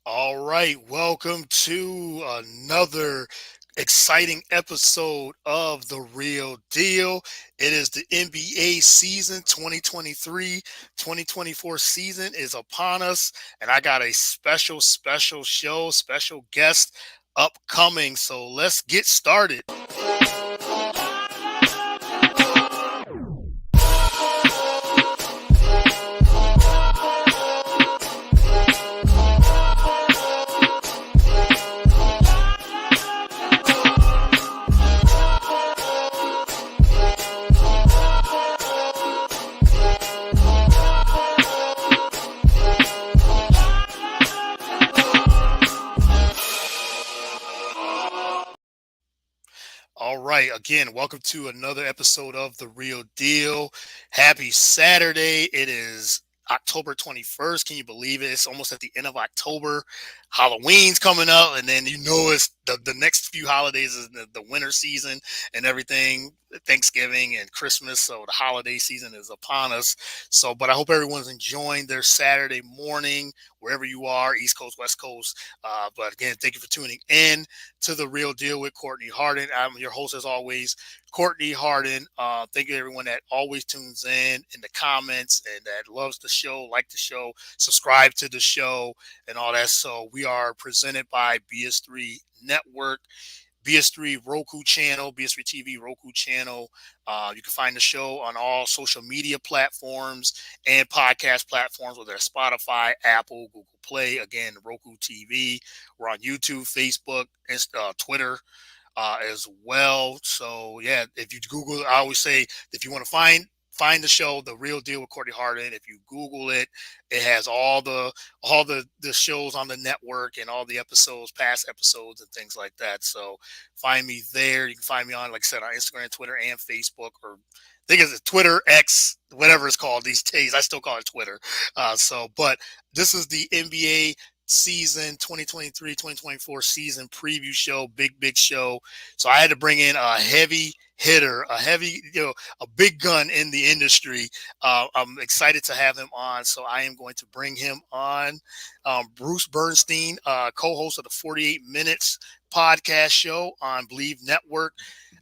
All right, welcome to another exciting episode of The Real Deal. It is the NBA season 2023-2024 season is upon us, and I got a special show, special guest upcoming. So let's get started. All right. Again, welcome to another episode of The Real Deal. Happy Saturday. It is October 21st. Can you believe it? It's almost at the end of October. Halloween's coming up, and then it's the next few holidays is the winter season and everything, Thanksgiving and Christmas. So the holiday season is upon us. But I hope everyone's enjoying their Saturday morning, wherever you are, East Coast, West Coast. But again, thank you for tuning in to The Real Deal with Courtney Harden. I'm your host as always, Courtney Harden. Thank you to everyone that always tunes in the comments and that loves the show, like the show, subscribe to the show and all that. So we are presented by BS3 Network, BS3 Roku channel, BS3 TV Roku channel. You can find the show on all social media platforms and podcast platforms, whether it's Spotify, Apple, Google Play, again, Roku TV. We're on YouTube, Facebook, Twitter as well. So yeah, if you Google, I always say if you want to find the show, The Real Deal with Courtney Harden. If you Google it, it has all the shows on the network and all the episodes, past episodes and things like that. So find me there. You can find me on, like I said, on Instagram, Twitter, and Facebook, or I think it's Twitter, X, whatever it's called these days. I still call it Twitter. But this is the NBA season 2023-2024 season preview show, big show. So I had to bring in a heavy hitter, a big gun in the industry. I'm excited to have him on. So I am going to bring him on. Bruce Bernstein, co-host of the 48 Minutes podcast show on BLEAV Network.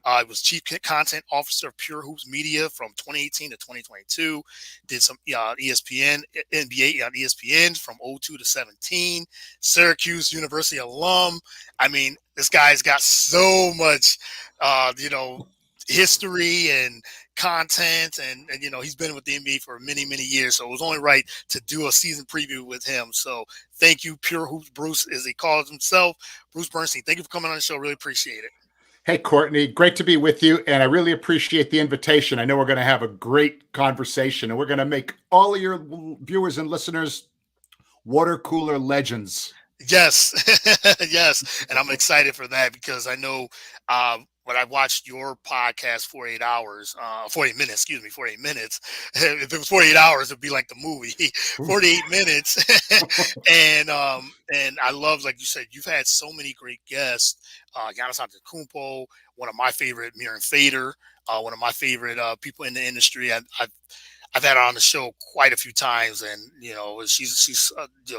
I was chief content officer of Pure Hoops Media from 2018 to 2022. Did some ESPN, NBA on ESPN from 02 to 17. Syracuse University alum. I mean, this guy's got so much, history and content, and he's been with the NBA for many years. So it was only right to do a season preview with him. So thank you, Pure Hoops Bruce, as he calls himself, Bruce Bernstein. Thank you for coming on the show. Really appreciate it. Hey, Courtney, great to be with you, and I really appreciate the invitation. I know we're going to have a great conversation, and we're going to make all of your viewers and listeners water cooler legends. Yes, yes, and I'm excited for that because I know when I watched your podcast 48 hours, 48 minutes, excuse me, 48 minutes. If it was 48 hours, it'd be like the movie, 48 minutes. and I love, like you said, you've had so many great guests. Giannis Antetokounmpo, one of my favorite, Miriam Fader, one of my favorite people in the industry. I've had her on the show quite a few times, and she's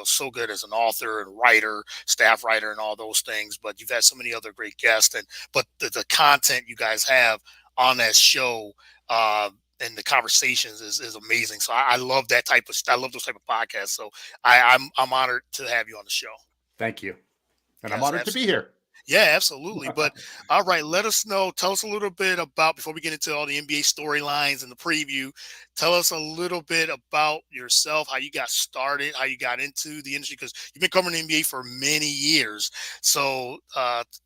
so good as an author and writer, staff writer, and all those things. But you've had so many other great guests, but the content you guys have on that show and the conversations is amazing. So I love that I love those type of podcasts. So I'm honored to have you on the show. Thank you, and Yes, I'm honored to be here. Yeah, absolutely. But all right, tell us a little bit about, before we get into all the NBA storylines and the preview, tell us a little bit about yourself, how you got started, how you got into the industry, because you've been covering the NBA for many years. So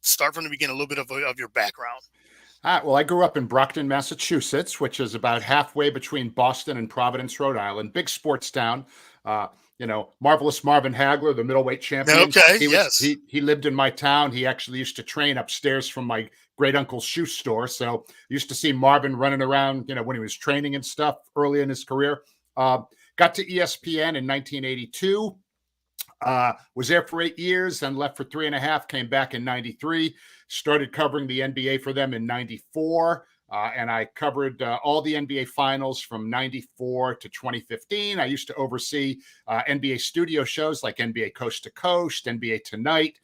start from the beginning, a little bit of your background. Well, I grew up in Brockton, Massachusetts, which is about halfway between Boston and Providence, Rhode Island. Big sports town. Marvelous Marvin Hagler, the middleweight champion. Okay, He lived in my town. He actually used to train upstairs from my great uncle's shoe store. So I used to see Marvin running around, when he was training and stuff early in his career. Got to ESPN in 1982. Was there for 8 years, then left for 3.5, came back in 93, started covering the NBA for them in 94. and I covered all the NBA finals from 94 to 2015. I used to oversee NBA studio shows like NBA Coast to Coast, NBA Tonight,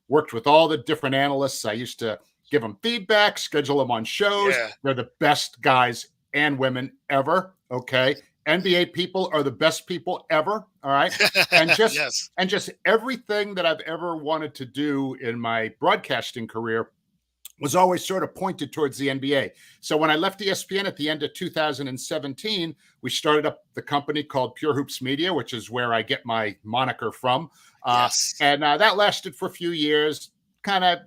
worked with all the different analysts. I used to give them feedback, schedule them on shows. Yeah. They're the best guys and women ever. Okay. NBA people are the best people ever. All right. And just Yes. and just everything that I've ever wanted to do in my broadcasting career was always sort of pointed towards the NBA. So when I left ESPN at the end of 2017, we started up the company called Pure Hoops Media, which is where I get my moniker from. Yes. And that lasted for a few years, kind of,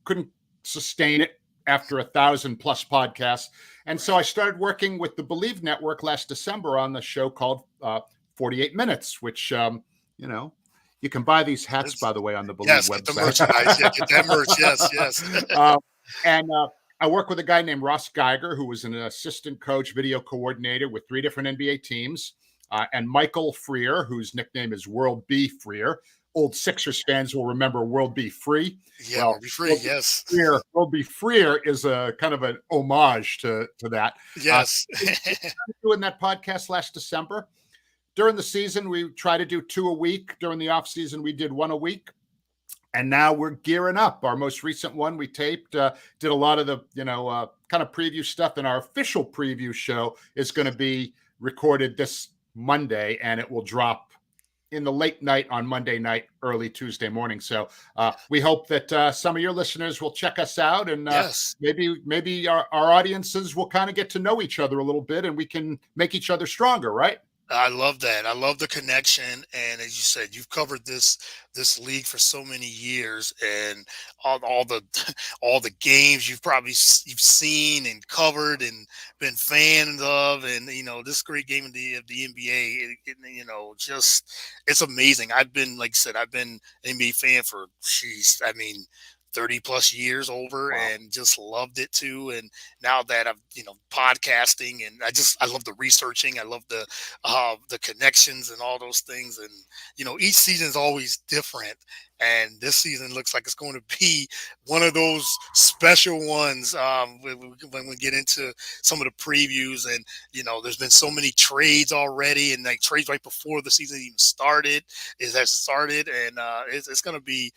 couldn't sustain it after 1,000+ podcasts. And so Right. I started working with the BLEAV network last December on the show called 48 Minutes, which, you can buy these hats, by It's, the way, on the BLEAV yes. Get the website. merchandise. Yeah. Get that merch. Yes. Yes. uh, and I work with a guy named Ross Geiger, who was an assistant coach, video coordinator with 3 different NBA teams, and Michael Freer, whose nickname is World B Freer. Old Sixers fans will remember World B Free. Yeah. Well, We'll be free. Yes. World B Freer is a kind of an homage to that. Yes. Doing that podcast last December. During the season, we try to do 2 a week. During the off season, we did 1 a week. And now we're gearing up. Our most recent one we taped, did a lot of the, kind of preview stuff. And our official preview show is going to be recorded this Monday, and it will drop in the late night on Monday night, early Tuesday morning. So we hope that some of your listeners will check us out, and Yes. maybe our audiences will kind of get to know each other a little bit, and we can make each other stronger, right? I love that. I love the connection. And as you said, you've covered this league for so many years, and all the all the games you've seen and covered and been fans of, and this great game of the NBA. Just it's amazing. I've been, like I said, I've been an NBA fan for 30 plus years over, Wow. and just loved it too. And now that I'm podcasting, and I love the researching, I love the connections and all those things. And each season is always different, and this season looks like it's going to be one of those special ones. When we get into some of the previews, and there's been so many trades already, and like trades right before the season even started, and it's going to be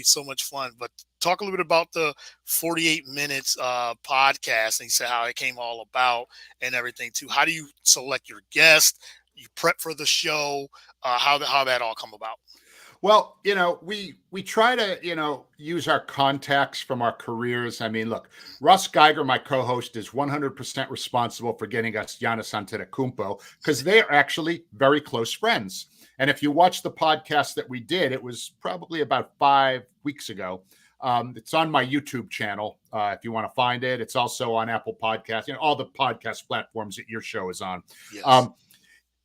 so much fun. But talk a little bit about the 48 minutes podcast, and you said how it came all about and everything too. How do you select your guest? You prep for the show. How that all come about? Well, we try to, use our contacts from our careers. I mean, look, Russ Geiger, my co-host, is 100% responsible for getting us Giannis Antetokounmpo, because they're actually very close friends. And if you watch the podcast that we did, it was probably about 5 weeks ago. It's on my YouTube channel. If you want to find it, it's also on Apple Podcasts, all the podcast platforms that your show is on. Yes.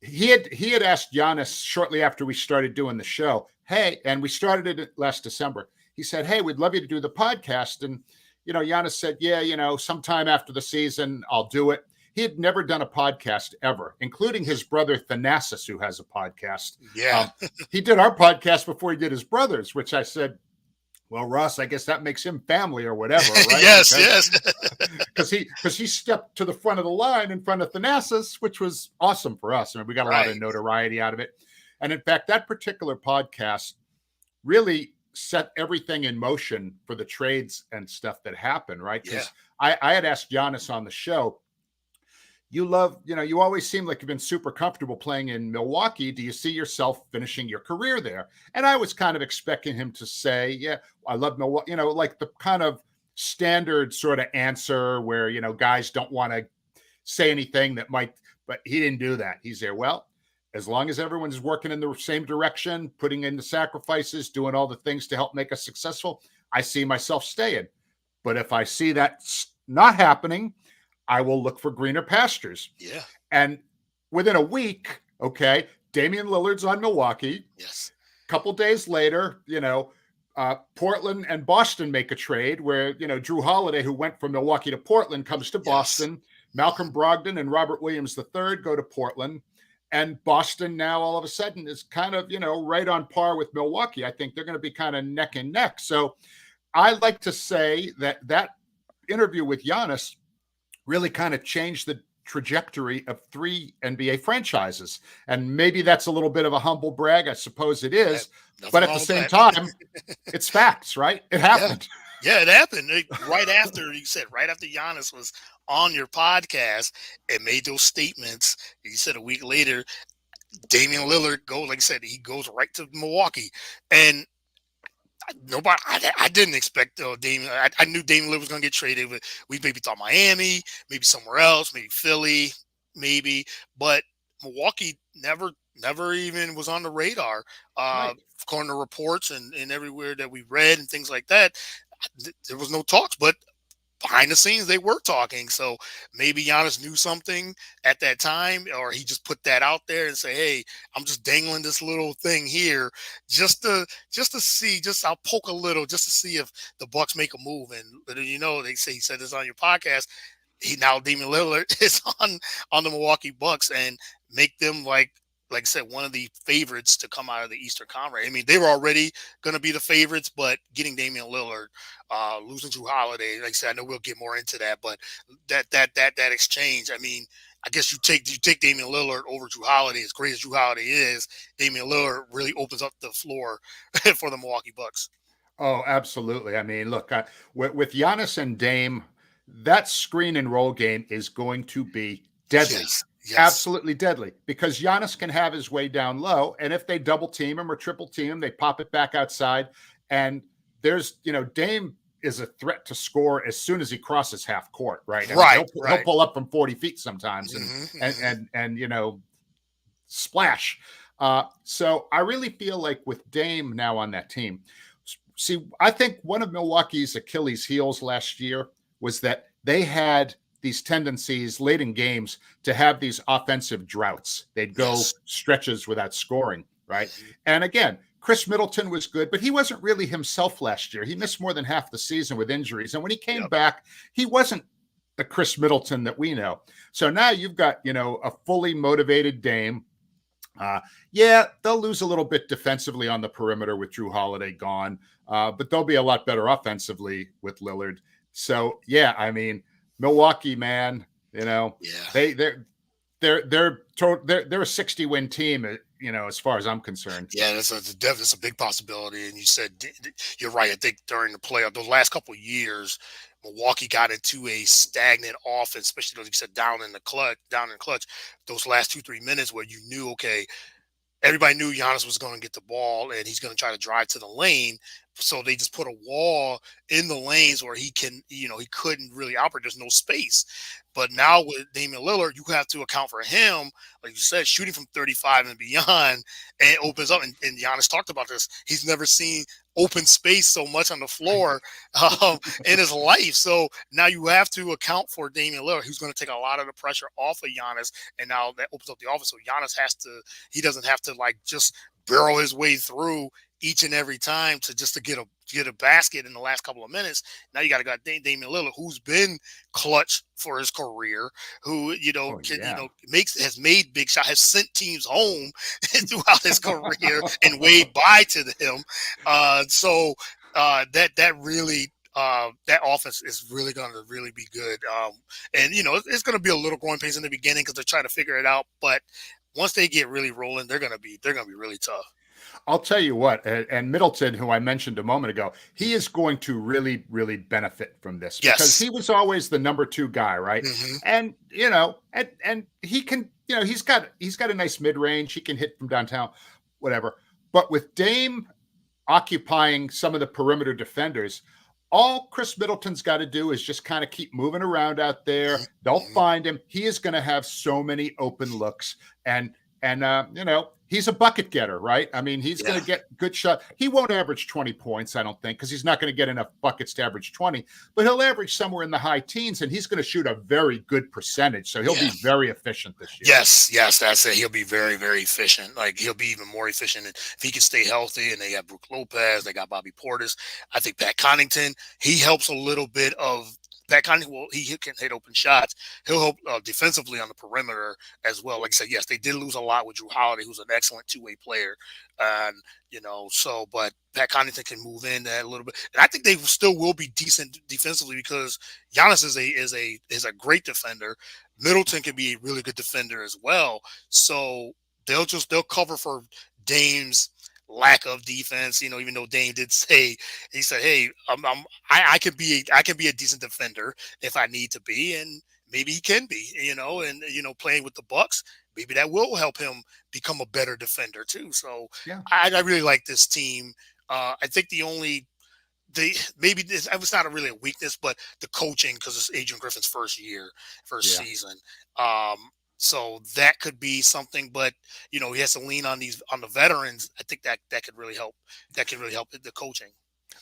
He had asked Giannis shortly after we started doing the show, hey, and we started it last December. He said, hey, we'd love you to do the podcast. And, Giannis said, yeah, sometime after the season, I'll do it. He had never done a podcast ever, including his brother Thanasis, who has a podcast. Yeah. He did our podcast before he did his brother's, which I said, well, Ross, I guess that makes him family or whatever, right? Yes. Okay. Yes. Because he stepped to the front of the line in front of Thanasis, which was awesome for us. I mean, we got a lot of Right. notoriety out of it. And in fact, that particular podcast really set everything in motion for the trades and stuff that happened, right? Because I had asked Giannis on the show, you always seem like you've been super comfortable playing in Milwaukee. Do you see yourself finishing your career there? And I was kind of expecting him to say, yeah, I love Milwaukee, like the kind of standard sort of answer where, guys don't want to say anything that might, but he didn't do that. He's there. Well, as long as everyone's working in the same direction, putting in the sacrifices, doing all the things to help make us successful, I see myself staying. But if I see that's not happening, I will look for greener pastures. Yeah. And within a week, okay, Damian Lillard's on Milwaukee. Yes. A couple days later, Portland and Boston make a trade where, Drew Holiday, who went from Milwaukee to Portland, comes to Boston. Malcolm Brogdon and Robert Williams III go to Portland. And Boston now all of a sudden is kind of, right on par with Milwaukee. I think they're going to be kind of neck and neck. So I like to say that interview with Giannis, really kind of changed the trajectory of three NBA franchises. And maybe that's a little bit of a humble brag. I suppose it That, is. But nothing at the wrong with same that. time, it's facts, right? It Yeah. happened. Yeah, it happened. Right after you said, right after Giannis was on your podcast and made those statements, you said a week later, Damian Lillard goes, like I said, he goes right to Milwaukee. And nobody, I didn't expect Damian. I knew Damian Lillard was going to get traded. But we maybe thought Miami, maybe somewhere else, maybe Philly, maybe. But Milwaukee never even was on the radar. Right. According to reports and everywhere that we read and things like that, there was no talks. But behind the scenes they were talking, so maybe Giannis knew something at that time, or he just put that out there and say, hey, I'm just dangling this little thing here just to see, just I'll poke a little just to see if the Bucks make a move. And they say, he said this on your podcast, he now Damian Lillard is on the Milwaukee Bucks and make them like I said, one of the favorites to come out of the Eastern Conference. I mean, they were already going to be the favorites, but getting Damian Lillard, losing Drew Holiday, like I said, I know we'll get more into that, but that exchange. I mean, I guess you take Damian Lillard over Drew Holiday. As great as Drew Holiday is, Damian Lillard really opens up the floor for the Milwaukee Bucks. Oh, absolutely. I mean, look, with Giannis and Dame, that screen and roll game is going to be deadly. Yes, yes, Absolutely deadly because Giannis can have his way down low. And if they double team him or triple team him, they pop it back outside. And Dame is a threat to score as soon as he crosses half court, right? I mean, right, he'll right. pull up from 40 feet sometimes and Hmm, and hmm. and and splash. So I really feel like with Dame now on that team, see, I think one of Milwaukee's Achilles heels last year was that they had these tendencies late in games to have these offensive droughts. They'd go Yes. stretches without scoring, right? Hmm. And again, Chris Middleton was good, but he wasn't really himself last year. He missed more than half the season with injuries. And when he came Yep. back, he wasn't the Chris Middleton that we know. So now you've got, a fully motivated Dame. Yeah, they'll lose a little bit defensively on the perimeter with Drew Holiday gone, but they'll be a lot better offensively with Lillard. So yeah, I mean, Milwaukee, man, Yeah. they they're a 60-win team, as far as I'm concerned. Yeah, that's a big possibility. And you said you're right. I think during the playoff, those last couple of years, Milwaukee got into a stagnant offense, especially like you said, down in clutch, those last 2-3 minutes where you knew, okay, everybody knew Giannis was going to get the ball and he's going to try to drive to the lane. So they just put a wall in the lanes where he couldn't really operate. There's no space. But now with Damian Lillard, you have to account for him, like you said, shooting from 35 and beyond, and it opens up. And Giannis talked about this. He's never seen open space so much on the floor in his life. So now you have to account for Damian Lillard, who's going to take a lot of the pressure off of Giannis. And now that opens up the offense. So he doesn't have to like just barrel his way through each and every time to get a basket in the last couple of minutes. Now you got to got Damian Lillard, who's been clutch for his career, who Oh yeah. has made big shots, has sent teams home throughout his career and weighed by to him. That really. That offense is really going to really be good, and it's going to be a little growing pains in the beginning because they're trying to figure it out. But once they get really rolling, they're gonna be really tough. I'll tell you what, and Middleton, who I mentioned a moment ago, he is going to really, really benefit from this because Yes. he was always the number two guy, right? Hmm. And and he can, he's got a nice mid range. He can hit from downtown, whatever. But with Dame occupying some of the perimeter defenders, all Chris Middleton's got to do is just kind of keep moving around out there. They'll Hmm. find him. He is going to have so many open looks, and he's a bucket getter, right? I mean, he's going Yeah. to get good shot. He won't average 20 points, I don't think, because he's not going to get enough buckets to average 20, but he'll average somewhere in the high teens, and he's going to shoot a very good percentage. So he'll Yeah. be very efficient this year. Yes, that's it. He'll be very, very efficient. Like he'll be even more efficient if he can stay healthy. And they got Brook Lopez, they got Bobby Portis. I think Pat Connington, he helps a little bit of Pat Conley he can hit open shots. He'll help defensively on the perimeter as well. Like I said, yes, they did lose a lot with Drew Holiday, who's an excellent two-way player, and but Pat Connaughton can move in that a little bit, and I think they still will be decent defensively because Giannis is a great defender. Middleton can be a really good defender as well. So they'll cover for Dame's lack of defense. Even though Dame did say he said, "Hey, I can be a decent defender if I need to be," and maybe he can be. And playing with the Bucks, maybe that will help him become a better defender too. So Yeah. I really like this team. I think maybe this it was not really a weakness, but the coaching because it's Adrian Griffin's first Yeah. season. Um, so that could be something, but he has to lean on the veterans. I think that could really help. That could really help the coaching.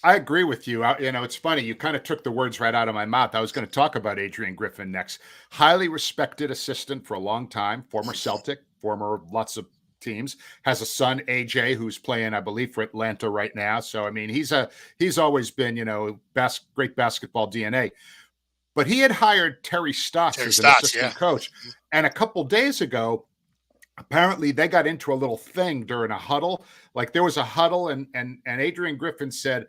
I agree with you. It's funny. You kind of took the words right out of my mouth. I was going to talk about Adrian Griffin next. Highly respected assistant for a long time, former Celtic, former lots of teams. Has a son, AJ, who's playing, I believe, for Atlanta right now. So I mean, he's always been, great basketball DNA. But he had hired Terry Stotts Terry as an Stotts, yeah. assistant coach, and a couple days ago, apparently they got into a little thing during a huddle. Like there was a huddle, and Adrian Griffin said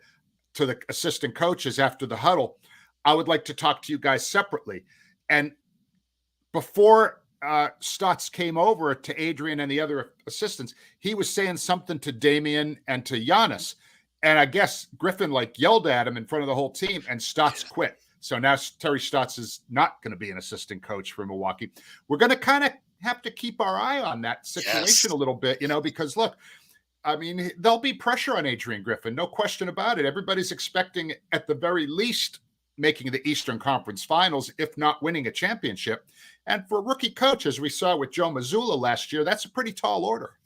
to the assistant coaches after the huddle, "I would like to talk to you guys separately." And before Stotts came over to Adrian and the other assistants, he was saying something to Damian and to Giannis. And I guess Griffin yelled at him in front of the whole team, and Stotts quit. So now Terry Stotts is not going to be an assistant coach for Milwaukee. We're going to kind of have to keep our eye on that situation a little bit, because look, I mean, there'll be pressure on Adrian Griffin, no question about it. Everybody's expecting, at the very least, making the Eastern Conference Finals, if not winning a championship. And for a rookie coach, as we saw with Joe Mazzulla last year, that's a pretty tall order.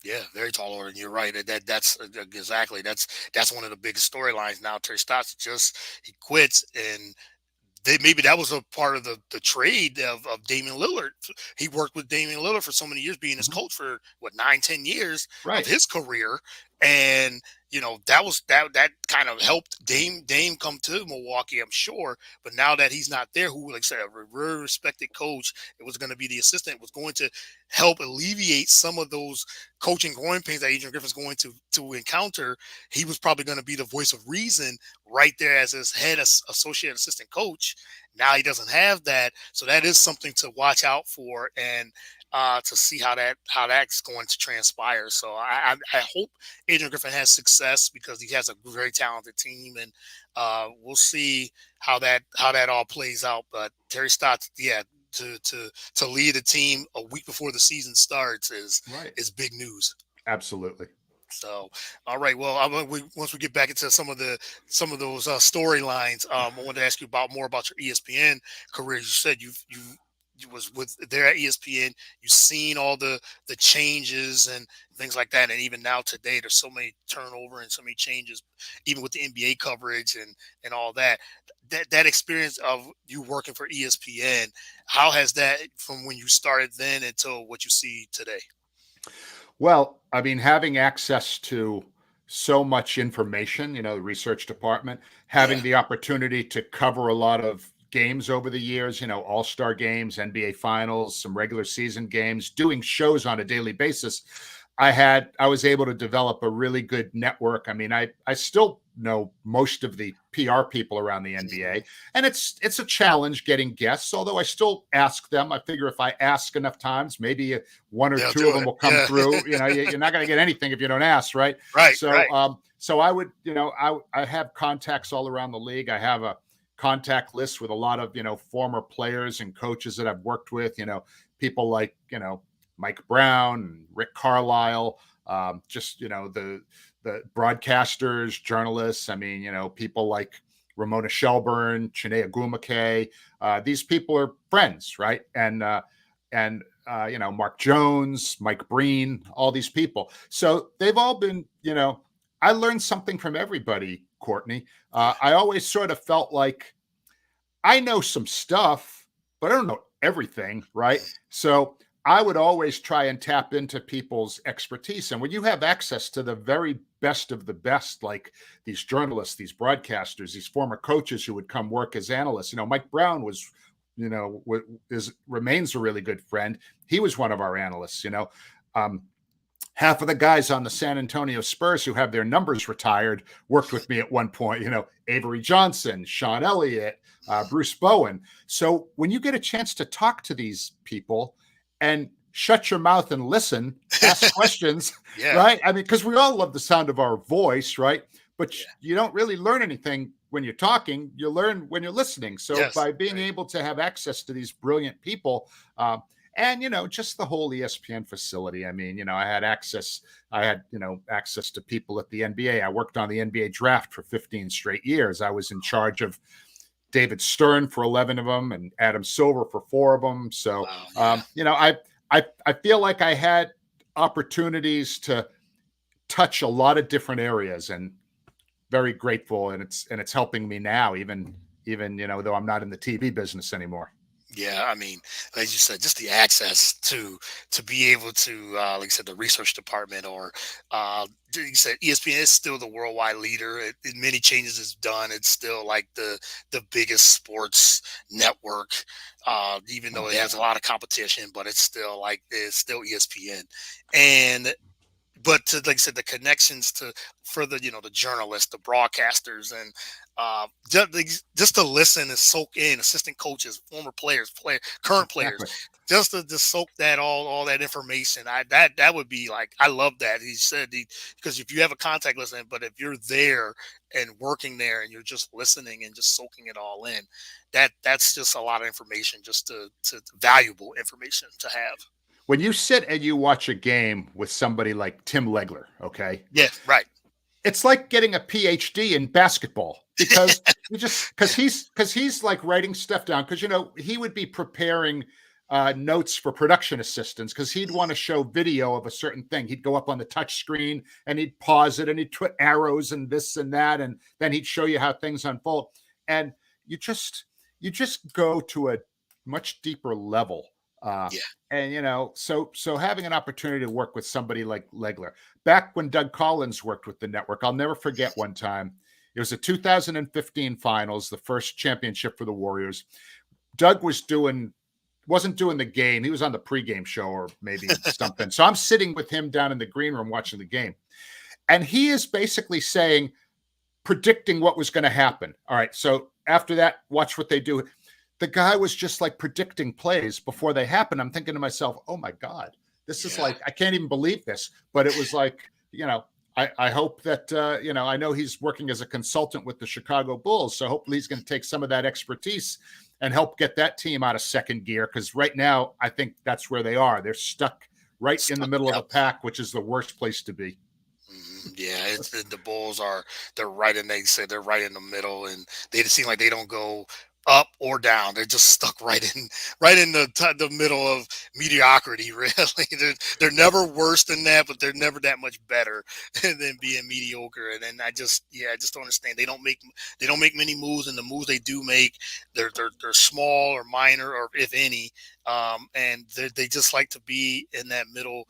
Yeah, very tall order. And you're right. That's exactly that's one of the biggest storylines now. Terry Stotts he quits, and maybe that was a part of the trade of Damian Lillard. He worked with Damian Lillard for so many years, being his coach for 9-10 years of his career, and that kind of helped Dame come to Milwaukee, I'm sure. But now that he's not there, who, like I said, a very respected coach, it was going to be the assistant, was going to help alleviate some of those coaching growing pains that Adrian Griffin's going to encounter. He was probably going to be the voice of reason right there as his head associate assistant coach. Now he doesn't have that, so that is something to watch out for, and to see how that's going to transpire. So I hope Adrian Griffin has success because he has a very talented team, and we'll see how that all plays out. But Terry Stotts, yeah, to lead a team a week before the season starts is big news. Absolutely. So, all right. Well, once we get back into some of those storylines, I wanted to ask you more about your ESPN career. You said you was there at ESPN. You've seen all the changes and things like that, and even now today, there's so many turnover and so many changes, even with the NBA coverage and all that. That experience of you working for ESPN, how has that from when you started then until what you see today? Well, I mean, having access to so much information, the research department, having the opportunity to cover a lot of games over the years, all-star games, NBA finals, some regular season games, doing shows on a daily basis. I was able to develop a really good network. I mean, I still know most of the PR people around the NBA, and it's a challenge getting guests, although I still ask them. I figure if I ask enough times, maybe one or two of them will come through. You're not going to get anything if you don't ask, right? Right. So, right. So I would, I have contacts all around the league. I have a contact list with a lot of, former players and coaches that I've worked with, people like, Mike Brown and Rick Carlisle, just, the broadcasters, journalists. I mean, people like Ramona Shelburne, Chiney Ogwumike. These people are friends, right? And Mark Jones, Mike Breen, all these people. So they've all been, I learned something from everybody, Courtney. I always sort of felt like I know some stuff, but I don't know everything, right? So I would always try and tap into people's expertise. And when you have access to the very best of the best, like these journalists, these broadcasters, these former coaches who would come work as analysts, Mike Brown was, remains a really good friend. He was one of our analysts. Um, Half of the guys on the San Antonio Spurs who have their numbers retired worked with me at one point. Avery Johnson, Sean Elliott, Bruce Bowen. So when you get a chance to talk to these people and shut your mouth and listen, ask questions, Yeah. right? I mean, because we all love the sound of our voice, right? But Yeah. you don't really learn anything when you're talking. You learn when you're listening. So Yes. by being Right. able to have access to these brilliant people, and just the whole ESPN facility. I mean, I had access. I had access to people at the NBA. I worked on the NBA draft for 15 straight years. I was in charge of David Stern for 11 of them and Adam Silver for 4 of them. So, Wow. Yeah. I feel like I had opportunities to touch a lot of different areas, and very grateful. And it's helping me now, even though I'm not in the TV business anymore. Yeah, I mean, like you said, just the access to be able to, like I said, the research department, or like you said, ESPN is still the worldwide leader. Many changes it's done. It's still like the biggest sports network, even though Oh it has a yeah. lot of competition, but it's still ESPN, and but to, like I said, the connections to for the journalists, the broadcasters, and just to listen and soak in assistant coaches, former players, current players, Exactly. just soak that all that information. That would be like, I love that he said, because if you have a contact listening, but if you're there and working there and you're just listening and just soaking it all in, that's just a lot of information, just to valuable information to have. When you sit and you watch a game with somebody like Tim Legler, okay, Yeah, right. it's like getting a PhD in basketball, because you just because he's like writing stuff down, because he would be preparing notes for production assistants, because he'd want to show video of a certain thing. He'd go up on the touch screen and he'd pause it and he'd put arrows and this and that, and then he'd show you how things unfold. And you just go to a much deeper level. Uh, Yeah. and so having an opportunity to work with somebody like Legler, back when Doug Collins worked with the network, I'll never forget one time. It was the 2015 finals, the first championship for the Warriors. Doug wasn't doing the game. He was on the pregame show or maybe something. So I'm sitting with him down in the green room watching the game. And he is basically saying, predicting what was going to happen. All right. So after that, watch what they do. The guy was just like predicting plays before they happen. I'm thinking to myself, oh my God, this is Yeah. like, I can't even believe this. But it was like, I hope that, I know he's working as a consultant with the Chicago Bulls. So hopefully he's going to take some of that expertise and help get that team out of second gear. Because right now, I think that's where they are. They're stuck right in the middle of the Yep. pack, which is the worst place to be. Yeah, the Bulls they're right in. They say they're right in the middle, and they just seem like they don't go up or down. They're just stuck right in the middle of mediocrity. Really, they're never worse than that, but they're never that much better than being mediocre. And then I just don't understand. They don't make many moves, and the moves they do make, they're small or minor, or if any. And they just like to be in that middle.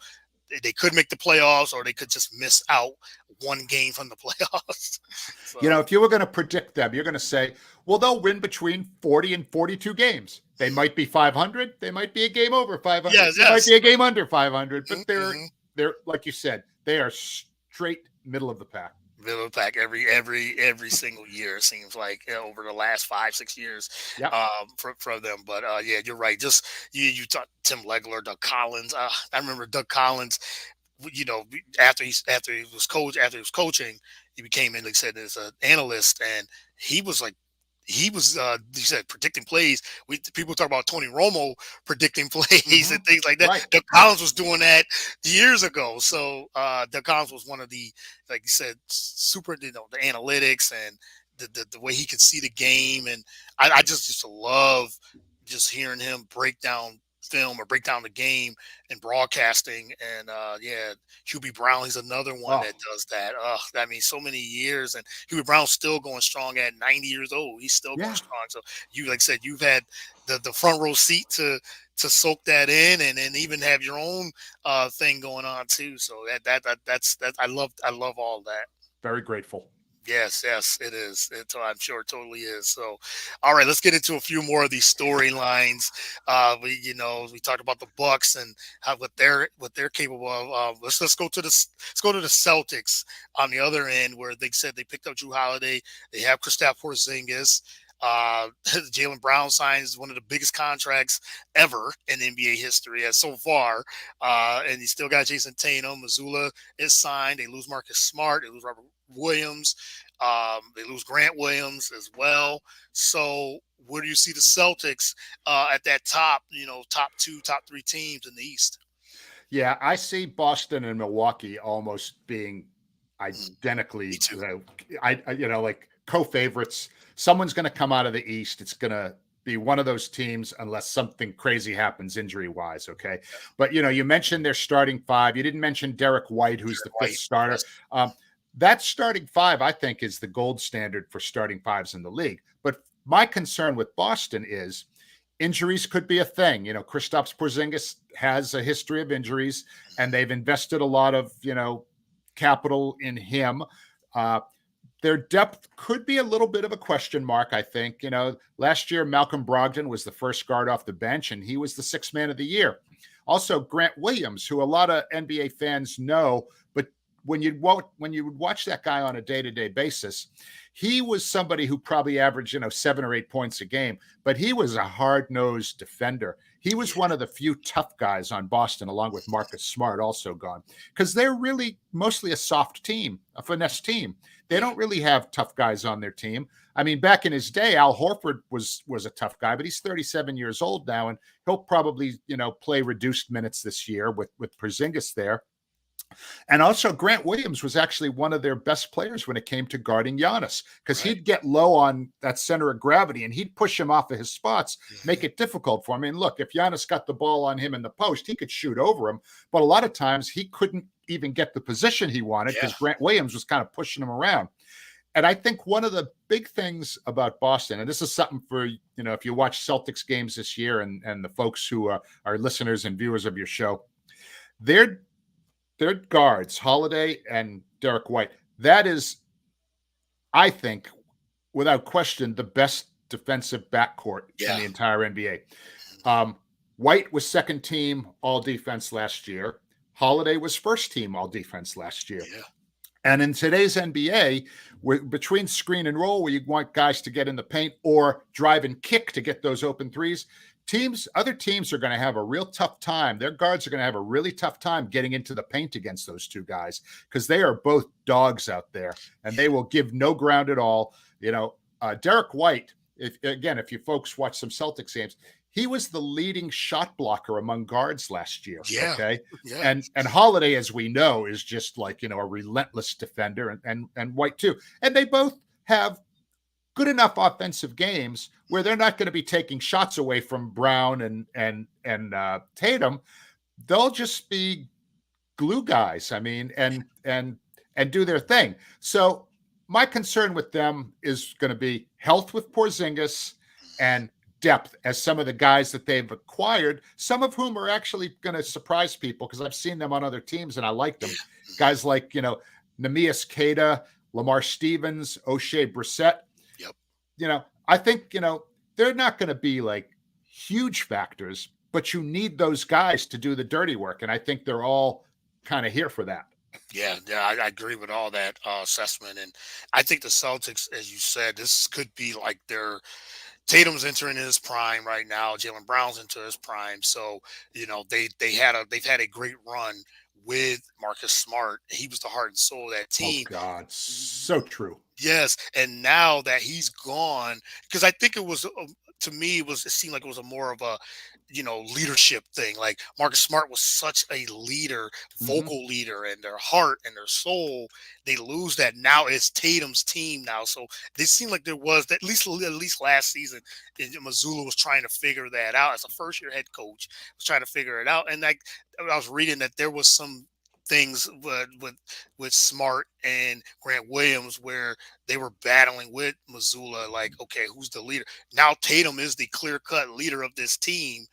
They could make the playoffs, or they could just miss out one game from the playoffs. So If you were going to predict them, you're going to say, well, they'll win between 40 and 42 games. They might be 500. They might be a game over 500. yes, They might yes, be a game under 500. But mm-hmm. they're like you said, they are straight middle of the pack. Middle of the pack every single year. It seems like, over the last 5-6 years, Yeah. for them. But yeah, you're right. Just you talk Tim Legler, Doug Collins. I remember Doug Collins. After he was coaching, he became, like I said, as an analyst, and he was like. He was, you said, predicting plays. People talk about Tony Romo predicting plays Mm-hmm. and things like that. Right. Doug Collins was doing that years ago. So Doug Collins was one of the, like you said, super, the analytics, and the way he could see the game. And I just used to love just hearing him break down film or break down the game and broadcasting. And yeah, Hubie Brown, he's another one Oh, that does that. I mean, so many years, and Hubie Brown's still going strong at 90 years old. He's still going yeah. strong. So you, like I said, you've had the front row seat to soak that in, and then even have your own thing going on too. So that's I love all that. Very grateful. Yes, yes, it is. I'm sure it totally is. So, all right, let's get into a few more of these storylines. We talked about the Bucks and how what they're capable of. Let's go to the Celtics on the other end, where they said they picked up Drew Holiday. They have Kristaps Porzingis. Jalen Brown signs one of the biggest contracts ever in NBA history as so far, and you still got Jason Tatum. Missoula is signed. They lose Marcus Smart. They lose Robert Williams. They lose Grant Williams as well. So where do you see the Celtics at that top, top two, top three teams in the East? Yeah, I see Boston and Milwaukee almost being Mm, me identically, too. like co-favorites. Someone's going to come out of the East. It's going to be one of those teams unless something crazy happens injury-wise, okay? But you mentioned their starting five. You didn't mention Derek White, who's the Derek fifth White, starter. yes, That starting five, I think, is the gold standard for starting fives in the league. But my concern with Boston is injuries could be a thing. Kristaps Porzingis has a history of injuries, and they've invested a lot of capital in him. Uh, their depth could be a little bit of a question mark, I think. Last year, Malcolm Brogdon was the first guard off the bench, and he was the sixth man of the year. Also, Grant Williams, who a lot of NBA fans know, but when you would watch that guy on a day-to-day basis, he was somebody who probably averaged 7 or 8 points a game, but he was a hard-nosed defender. He was yeah, one of the few tough guys on Boston, along with Marcus Smart, also gone, because they're really mostly a soft team, a finesse team. They yeah, don't really have tough guys on their team. I mean, back in his day, Al Horford was a tough guy, but he's 37 years old now, and he'll probably play reduced minutes this year with Porzingis there. And also, Grant Williams was actually one of their best players when it came to guarding Giannis, because right. he'd get low on that center of gravity and he'd push him off of his spots, make Hmm. it difficult for him. I mean, look, if Giannis got the ball on him in the post, he could shoot over him, but a lot of times he couldn't even get the position he wanted Yeah, because Grant Williams was kind of pushing him around. And I think one of the big things about Boston, and this is something for, if you watch Celtics games this year, and the folks who are listeners and viewers of your show, their their guards, Holiday and Derek White, that is, I think, without question, the best defensive backcourt in yeah, the entire NBA. White was second team all defense last year. Holiday was first team all defense last year. yeah, And in today's NBA, between screen and roll, where you want guys to get in the paint or drive and kick to get those open threes, other teams are going to have a real tough time. Their guards are going to have a really tough time getting into the paint against those two guys, because they are both dogs out there and they will give no ground at all. Derek White, if you folks watch some Celtics games, he was the leading shot blocker among guards last year. yeah, Okay. yeah, And Holiday, as we know, is just like a relentless defender, and White too. And they both have good enough offensive games where they're not going to be taking shots away from Brown and Tatum. They'll just be glue guys. I mean, and do their thing. So my concern with them is going to be health with Porzingis and depth as some of the guys that they've acquired, some of whom are actually going to surprise people because I've seen them on other teams and I liked yeah. them. Mhm. Guys like, Neemias Queta, Lamar Stevens, O'Shea Brissett. Yep. I think, they're not going to be like huge factors, but you need those guys to do the dirty work. And I think they're all kind of here for that. Yeah, yeah, I agree with all that assessment, and I think the Celtics, as you said, this could be like their Tatum's entering his prime right now. Jalen Brown's into his prime, so they've had a great run with Marcus Smart. He was the heart and soul of that Oh, team. God. So true. Yes, and now that he's gone, because I think it was to me it seemed like it was a more of a leadership thing. Like Marcus Smart was such a leader, Mm-hmm. vocal leader, and their heart and their soul. They lose that now. It's Tatum's team now, so they seemed like there was at least last season, Missoula was trying to figure that out as a first year head coach was trying to figure it out, and like I was reading that there was some things with Smart and Grant Williams where they were battling with Missoula, like, okay, who's the leader? Now Tatum is the clear cut leader of this team.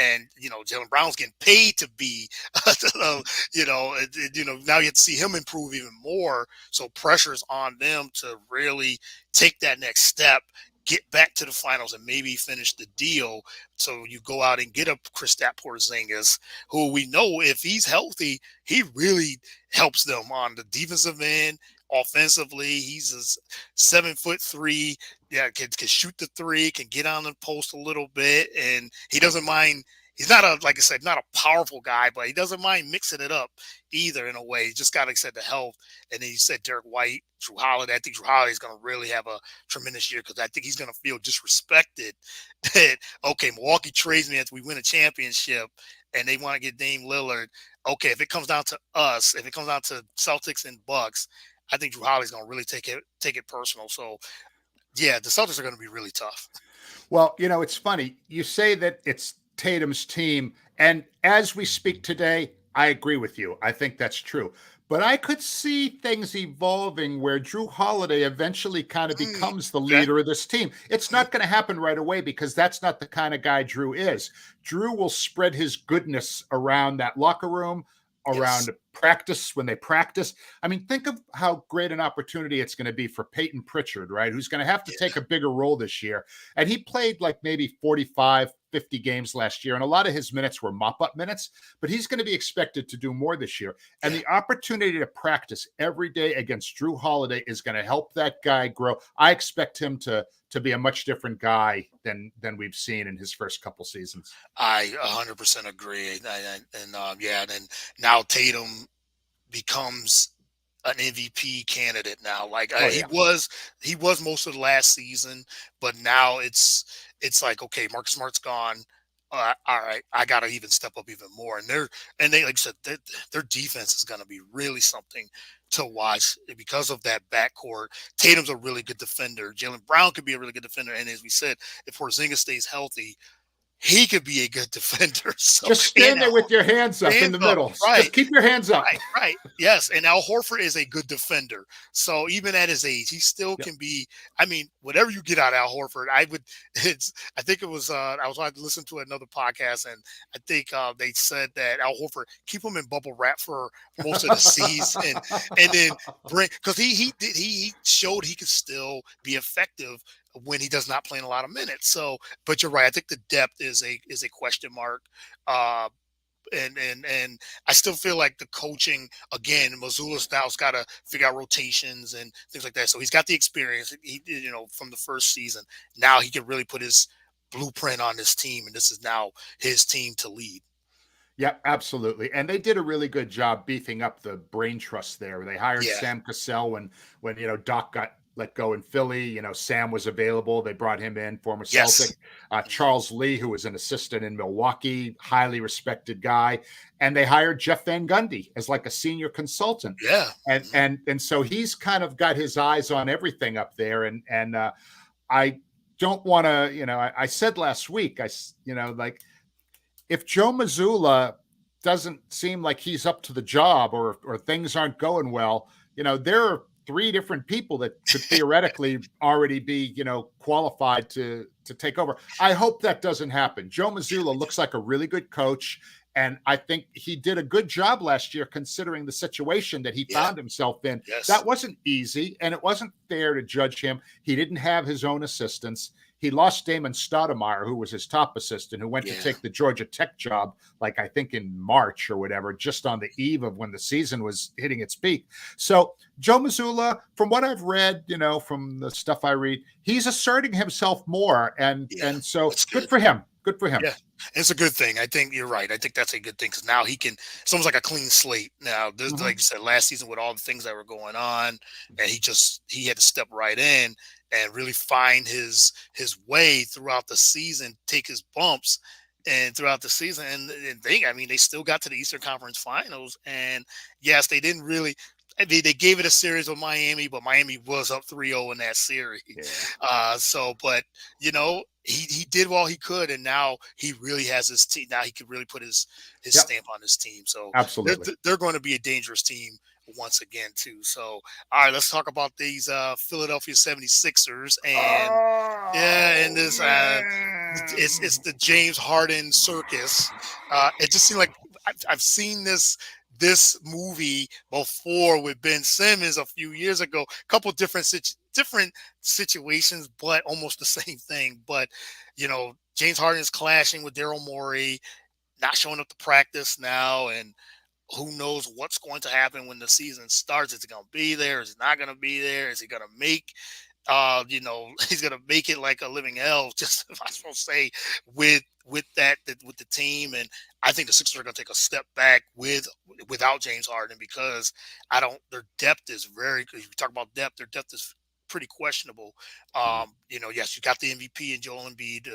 and Jalen Brown's getting paid to be, now you have to see him improve even more. So pressure's on them to really take that next step, get back to the finals, and maybe finish the deal. So you go out and get a Kristaps Porzingis, who we know if he's healthy, he really helps them on the defensive end. Offensively, he's a 7'3". Yeah, can shoot the three, can get on the post a little bit, and he doesn't mind. He's not like I said, not a powerful guy, but he doesn't mind mixing it up either in a way. He just got, like I said, the health. And then you said Derek White, Drew Holiday. I think Drew Holiday is going to really have a tremendous year because I think he's going to feel disrespected that, okay, Milwaukee trades me after we win a championship and they want to get Dame Lillard. Okay, if it comes down to us, if it comes down to Celtics and Bucks, I think Drew Holiday's going to really take it personal. So, yeah, the Celtics are going to be really tough. Well, it's funny. You say that it's Tatum's team, and as we speak today, I agree with you. I think that's true. But I could see things evolving where Drew Holiday eventually kind of becomes the Okay. leader of this team. It's not going to happen right away because that's not the kind of guy Drew is. Drew will spread his goodness around that locker room, Yes. around practice when they practice. I mean, think of how great an opportunity it's going to be for Peyton Pritchard, right? Who's going to have to take a bigger role this year. And he played like maybe 45, 50 games last year. And a lot of his minutes were mop-up minutes, but he's going to be expected to do more this year. And the opportunity to practice every day against Drew Holiday is going to help that guy grow. I expect him to be a much different guy than we've seen in his first couple seasons. I 100% agree. And now Tatum becomes an MVP candidate now. Like he was most of the last season, but now it's like, okay, Mark Smart's gone. All right, I got to even step up even more. And they like I said, their defense is going to be really something to watch because of that backcourt. Tatum's a really good defender. Jalen Brown could be a really good defender. And as we said, if Porzingis stays healthy, he could be a good defender. So just stand there with your hands up in the middle. Right. Just keep your hands up. Right. Yes. And Al Horford is a good defender. So even at his age, he still can be. I mean, whatever you get out of Al Horford, I think it was. I was to listen to another podcast, and I think they said that Al Horford keep him in bubble wrap for most of the season, and then because he showed he could still be effective when he does not play in a lot of minutes. So, but you're right. I think the depth is a question mark. And I still feel like the coaching again, Mazzulla's now's got to figure out rotations and things like that. So he's got the experience, from the first season. Now he can really put his blueprint on this team, and this is now his team to lead. Yeah, absolutely. And they did a really good job beefing up the brain trust there. They hired Sam Cassell when Doc got let go in Philly. Sam was available. They brought him in, former Celtic. Charles Lee, who was an assistant in Milwaukee, highly respected guy. And they hired Jeff Van Gundy as like a senior consultant. Yeah. And so he's kind of got his eyes on everything up there. And I don't want to, I said last week, like if Joe Mazzulla doesn't seem like he's up to the job or things aren't going well, there are 3 different people that could theoretically already be, qualified to take over. I hope that doesn't happen. Joe Mazzulla looks like a really good coach. And I think he did a good job last year, considering the situation that he found himself in. Yes. That wasn't easy, and it wasn't fair to judge him. He didn't have his own assistants. He lost Damon Stoudemire, who was his top assistant, who went to take the Georgia Tech job, like I think in March or whatever, just on the eve of when the season was hitting its peak. So Joe Mazzulla, from what I've read, from the stuff I read, he's asserting himself more, and so good for him. Good for him. Yeah, it's a good thing. I think you're right. I think that's a good thing because now it's almost like a clean slate. Now, like you said, last season with all the things that were going on, and he had to step right in and really find his way throughout the season, take his bumps, and throughout the season. And they still got to the Eastern Conference Finals. And yes, they didn't really. They gave it a series with Miami, but Miami was up 3-0 in that series. Yeah. But he did all he could, and now he really has his team. Now he can really put his stamp on his team. So absolutely, they're going to be a dangerous team once again too. So all right, let's talk about these Philadelphia 76ers. And yeah, and Oh this it's man. the James Harden circus. It just seemed like I've seen this movie before with Ben Simmons a few years ago. A couple different situations, but almost the same thing. But James Harden is clashing with Daryl Morey, not showing up to practice now, and who knows what's going to happen when the season starts. Is he going to be there? Is he not going to be there? Is he going to make he's gonna make it like a living hell, just if I supposed to say, with the team. And I think the Sixers are gonna take a step back without James Harden, because I don't their depth is very good. If you talk about depth, their depth is pretty questionable. Yes, you got the MVP and Joel Embiid,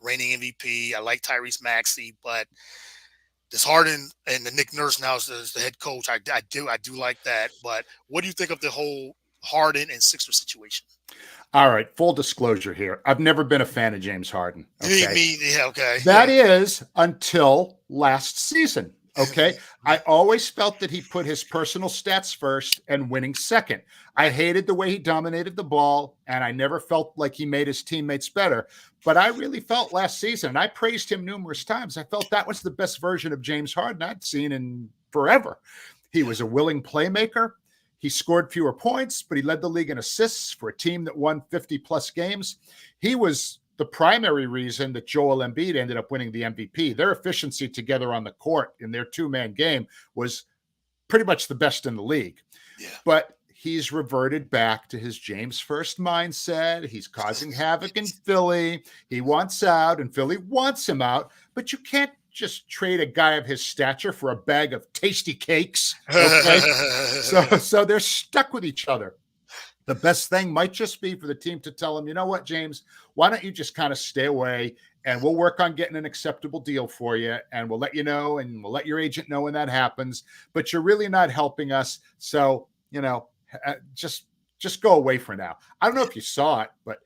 reigning MVP. I like Tyrese Maxey, but this Harden and the Nick Nurse now is the head coach. I do like that. But what do you think of the whole Harden and Sixer situation? All right, full disclosure here. I've never been a fan of James Harden. Okay. Yeah, okay, That yeah. is until last season. Okay. I always felt that he put his personal stats first and winning second. I hated the way he dominated the ball, and I never felt like he made his teammates better. But I really felt last season, and I praised him numerous times, I felt that was the best version of James Harden I'd seen in forever. He was a willing playmaker. He scored fewer points, but he led the league in assists for a team that won 50-plus games. He was the primary reason that Joel Embiid ended up winning the MVP. Their efficiency together on the court in their two-man game was pretty much the best in the league. Yeah. But he's reverted back to his James first mindset. He's causing havoc in Philly. He wants out, and Philly wants him out. But you can't just trade a guy of his stature for a bag of tasty cakes. Okay. So they're stuck with each other. The best thing might just be for the team to tell him, you know what, James, why don't you just kind of stay away, and we'll work on getting an acceptable deal for you, and we'll let you know, and we'll let your agent know when that happens. But you're really not helping us. So, just go away for now. I don't know if you saw it, but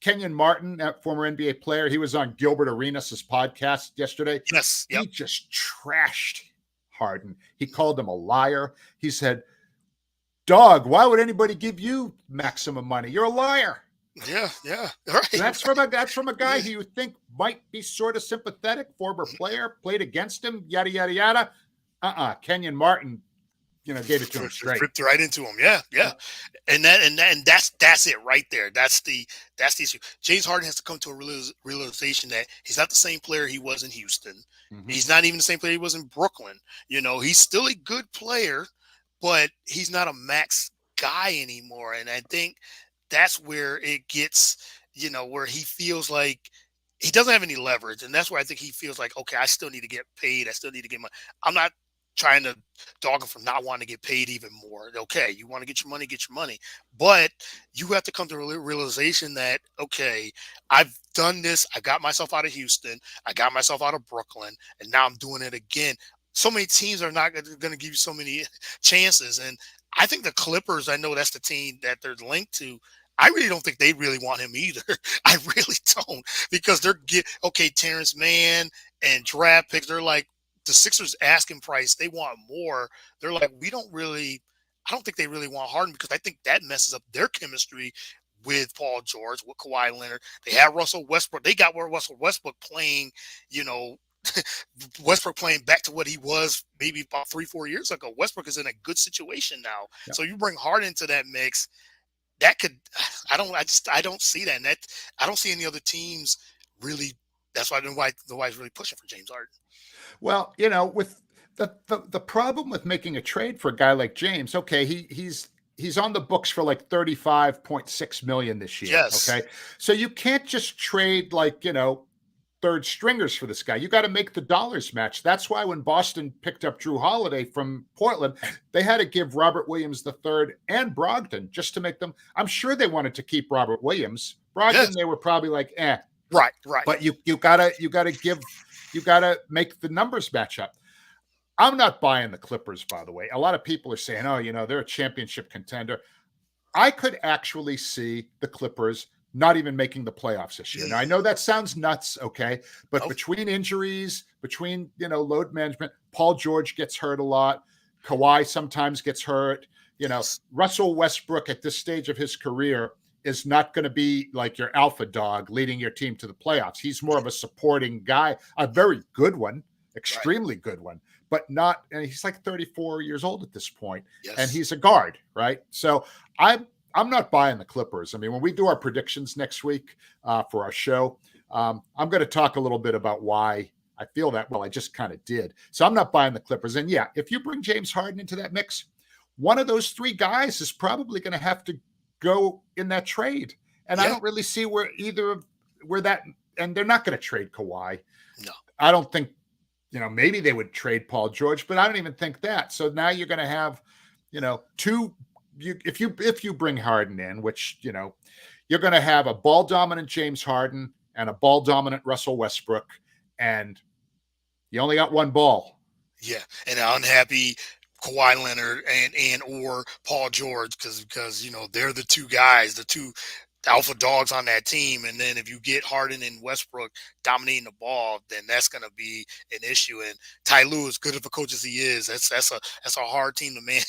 Kenyon Martin, that former NBA player, he was on Gilbert Arenas' podcast yesterday. Yes. Yep. He just trashed Harden. He called him a liar. He said, "Dog, why would anybody give you maximum money? You're a liar." Yeah. Right. That's from a guy who you think might be sort of sympathetic, former player, played against him, yada yada yada. Kenyon Martin, gave it to him straight. Ripped right into him. Yeah. And that's it right there. That's the issue. James Harden has to come to a realization that he's not the same player he was in Houston. Mm-hmm. He's not even the same player he was in Brooklyn. He's still a good player, but he's not a max guy anymore. And I think that's where it gets, where he feels like he doesn't have any leverage. And that's where I think he feels like, okay, I still need to get paid. I still need to get money. I'm not trying to dog him for not wanting to get paid even more. Okay, you want to get your money. But you have to come to a realization that, okay, I've done this. I got myself out of Houston. I got myself out of Brooklyn. And now I'm doing it again. So many teams are not going to give you so many chances. And I think the Clippers, I know that's the team that they're linked to. I really don't think they really want him either. I really don't, because Terrence Mann and draft picks. They're like, the Sixers asking price, they want more. They're like, I don't think they really want Harden, because I think that messes up their chemistry with Paul George, with Kawhi Leonard. They have Russell Westbrook. They got Russell Westbrook playing, Westbrook playing back to what he was maybe about 3-4 years ago. Westbrook is in a good situation now. Yeah. So you bring Harden into that mix, that could, I don't see that. And I don't see any other teams really. That's why the White's really pushing for James Harden. Well, with the problem with making a trade for a guy like James, okay, he's on the books for like $35.6 million this year. Yes. Okay. So you can't just trade third stringers for this guy. You got to make the dollars match. That's why when Boston picked up Drew Holiday from Portland, they had to give Robert Williams III and Brogdon just to make them. I'm sure they wanted to keep Robert Williams. Brogdon, yes. They were probably like, eh. Right. But you gotta make the numbers match up. I'm not buying the Clippers, by the way. A lot of people are saying, oh, they're a championship contender. I could actually see the Clippers not even making the playoffs this year. Now, I know that sounds nuts, okay? But between injuries, between, load management, Paul George gets hurt a lot. Kawhi sometimes gets hurt. Yes. Russell Westbrook at this stage of his career is not going to be like your alpha dog leading your team to the playoffs. He's more of a supporting guy, a very good one, Right. extremely good one, but not. And he's like 34 years old at this point, and Yes. he's a guard, right? So I'm not buying the Clippers. I mean, when we do our predictions next week for our show, I'm going to talk a little bit about why I feel that. Well, I just kind of did. So I'm not buying the Clippers. And yeah, if you bring James Harden into that mix, one of those three guys is probably going to have to go in that trade. And I Yeah. don't really see where either of where that, and they're not going to trade Kawhi. No. I don't think, maybe they would trade Paul George, but I don't even think that. So now you're going to have, two. If you bring Harden in, which you're going to have a ball dominant James Harden and a ball dominant Russell Westbrook, and you only got one ball. Yeah, and an unhappy Kawhi Leonard and or Paul George because they're the two guys, the two alpha dogs on that team. And then if you get Harden and Westbrook dominating the ball, then that's going to be an issue. And Ty Lue, as good of a coach as he is, that's a hard team to manage.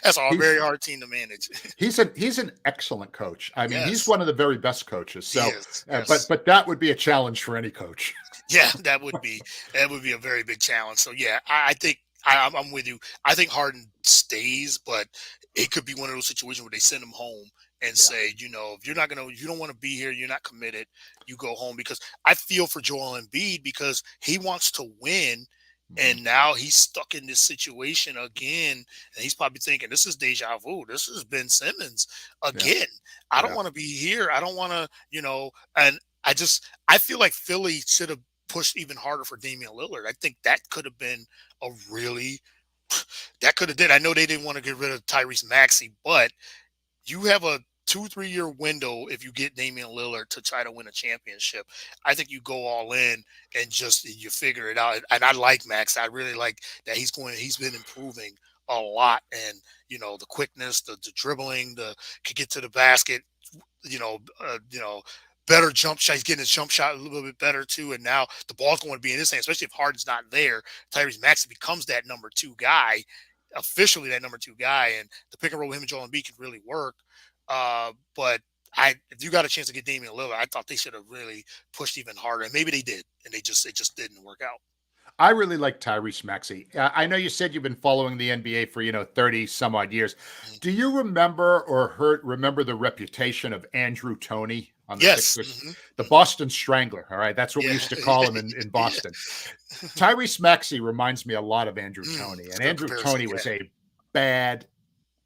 That's a He's very hard team to manage. he's an excellent coach. I mean, he's Yes, one of the very best coaches. he So, is. but Yes. but that would be a challenge for any coach. Yeah, that would be a very big challenge. So yeah, I think I'm with you. I think Harden stays, but it could be one of those situations where they send him home and Yeah. say, if you don't want to be here, you're not committed, you go home. Because I feel for Joel Embiid because he wants to win. Mhm. And now he's stuck in this situation again. And he's probably thinking, this is deja vu. This is Ben Simmons Yeah. again. I don't Yeah. want to be here. I don't want to, and I feel like Philly should have pushed even harder for Damian Lillard. I think that could have been a really that could have did. I know they didn't want to get rid of Tyrese Maxey, but you have a 2-3 year window if you get Damian Lillard to try to win a championship. I think you go all in and just you figure it out. And I like Max. I really like that he's been improving a lot. And the quickness, the dribbling, the could get to the basket, you know, better jump shot. He's getting his jump shot a little bit better too. And now the ball's going to be in his hand, especially if Harden's not there. Tyrese Maxey becomes that number two guy, officially that number two guy, and the pick and roll with him and Joel Embiid can really work. But if you got a chance to get Damian Lillard, I thought they should have really pushed even harder, and maybe they did, and it just didn't work out. I really like Tyrese Maxey. I know you said you've been following the NBA for 30 some odd years. Mhm. Do you remember the reputation of Andrew Toney on the Yes. Sixers? The Hmm. Boston Strangler. All right, that's what we Yeah. used to call him in Yeah. Boston. Tyrese Maxey reminds me a lot of Andrew Toney, It's and a good Andrew comparison. Toney was Yeah. a bad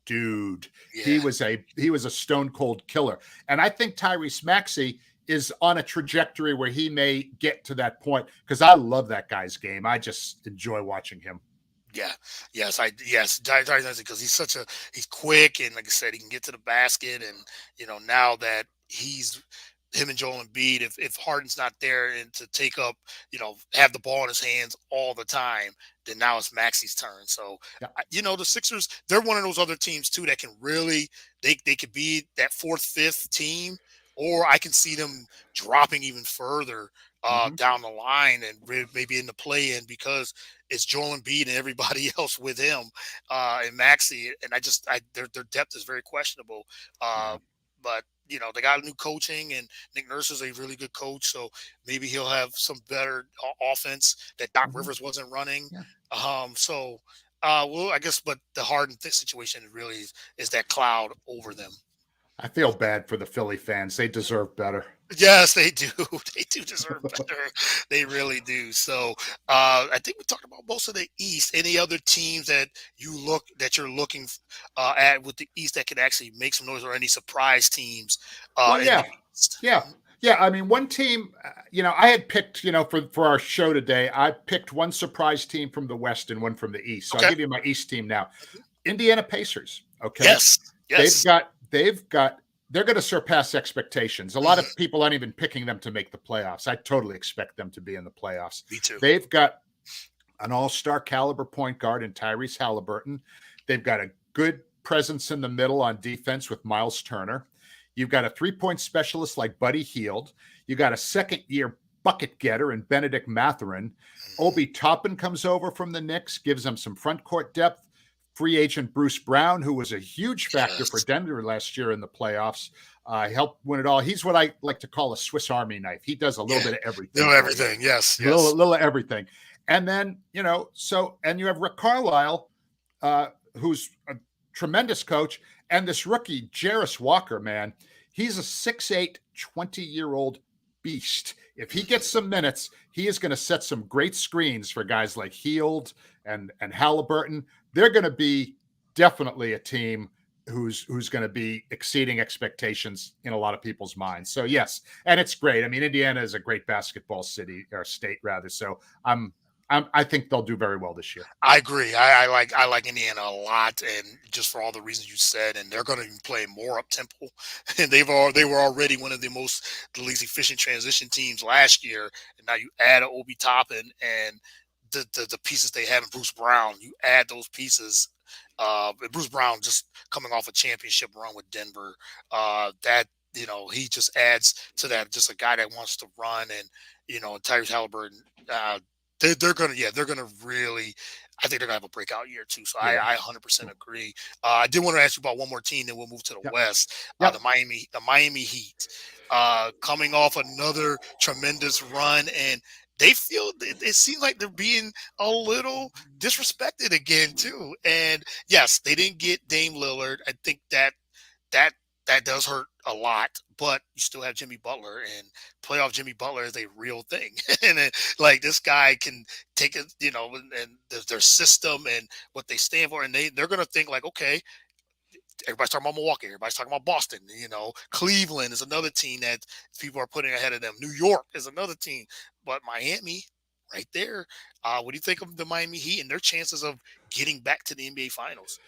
dude. He Yeah. was a stone cold killer, and I think Tyrese Maxey is on a trajectory where he may get to that point because I love that guy's game. I just enjoy watching him. Yeah. Yes. Because he's quick and like I said, he can get to the basket and now that he's him and Joel Embiid, if Harden's not there and to take up, have the ball in his hands all the time, then now it's Maxi's turn. So, Yeah. the Sixers, they're one of those other teams too that can really they could be that fourth, fifth team, or I can see them dropping even further Mhm. down the line and maybe in the play-in because it's Joel Embiid and everybody else with him and Maxi, and their depth is very questionable. Yeah. But they got new coaching, and Nick Nurse is a really good coach, so maybe he'll have some better offense that Doc Mhm. Rivers wasn't running. Yeah. So, well, I guess, but the Harden situation really is that cloud over them. I feel bad for the Philly fans. They deserve better. Yes, they do. They do deserve better. They really do. So I think we talked about most of the East. Any other teams that you're looking at with the East that could actually make some noise, or any surprise teams Well, in the yeah. East? Yeah. Mhm. Yeah, I mean, one team, I had picked, for our show today, I picked one surprise team from the West and one from the East. So I'll Okay. give you my East team now. Mhm. Indiana Pacers. Okay. Yes. They've Yes. got, they've got, they're going to surpass expectations. A lot Mhm. of people aren't even picking them to make the playoffs. I totally expect them to be in the playoffs. Me too. They've got an all-star caliber point guard in Tyrese Halliburton. They've got a good presence in the middle on defense with Miles Turner. You've got a three-point specialist like Buddy Hield. You got a second-year bucket getter in Benedict Mathurin. Mhm. Obi Toppin comes over from the Knicks, gives them some front court depth. free agent Bruce Brown, who was a huge factor for Yes. Denver last year in the playoffs. Helped win it all. He's what I like to call a Swiss Army knife. He does a little Yeah. bit of everything Know for you, everything. Yes. a little, Yes. little of everything. And then, and you have Rick Carlisle, who's a tremendous coach, and this rookie, Jarris Walker, man, he's a 6'8", 20-year-old beast. If he gets Mhm. some minutes, he is going to set some great screens for guys like Heald and Halliburton. They're going to be definitely a team who's going to be exceeding expectations in a lot of people's minds. So yes, and it's great. I mean, Indiana is a great basketball city or state rather. So I think they'll do very well this year. I agree. I like Indiana a lot, and just for all the reasons you said, and they're going to be playing more up tempo, and they were already one of the least efficient transition teams last year, and now you add a Obi Toppin and the pieces they have in Bruce Brown, you add those pieces. Bruce Brown just coming off a championship run with Denver, that he just adds to that. Just a guy that wants to run, and Tyrese Halliburton. They're gonna really. I think they're gonna have a breakout year too. So Yeah. I 100% agree. I did want to ask you about one more team, then we'll move to the Yep. West. Yep. The Miami Heat, coming off another tremendous run, and they feel it seems like they're being a little disrespected again too. And yes, they didn't get Dame Lillard. I think that that does hurt a lot, but you still have Jimmy Butler, and playoff Jimmy Butler is a real thing. And like this guy can take it, and their system and what they stand for, and they're gonna think like, okay, everybody's talking about Milwaukee, everybody's talking about Boston. Cleveland is another team that people are putting ahead of them. New York is another team, but Miami, right there. What do you think of the Miami Heat and their chances of getting back to the NBA Finals?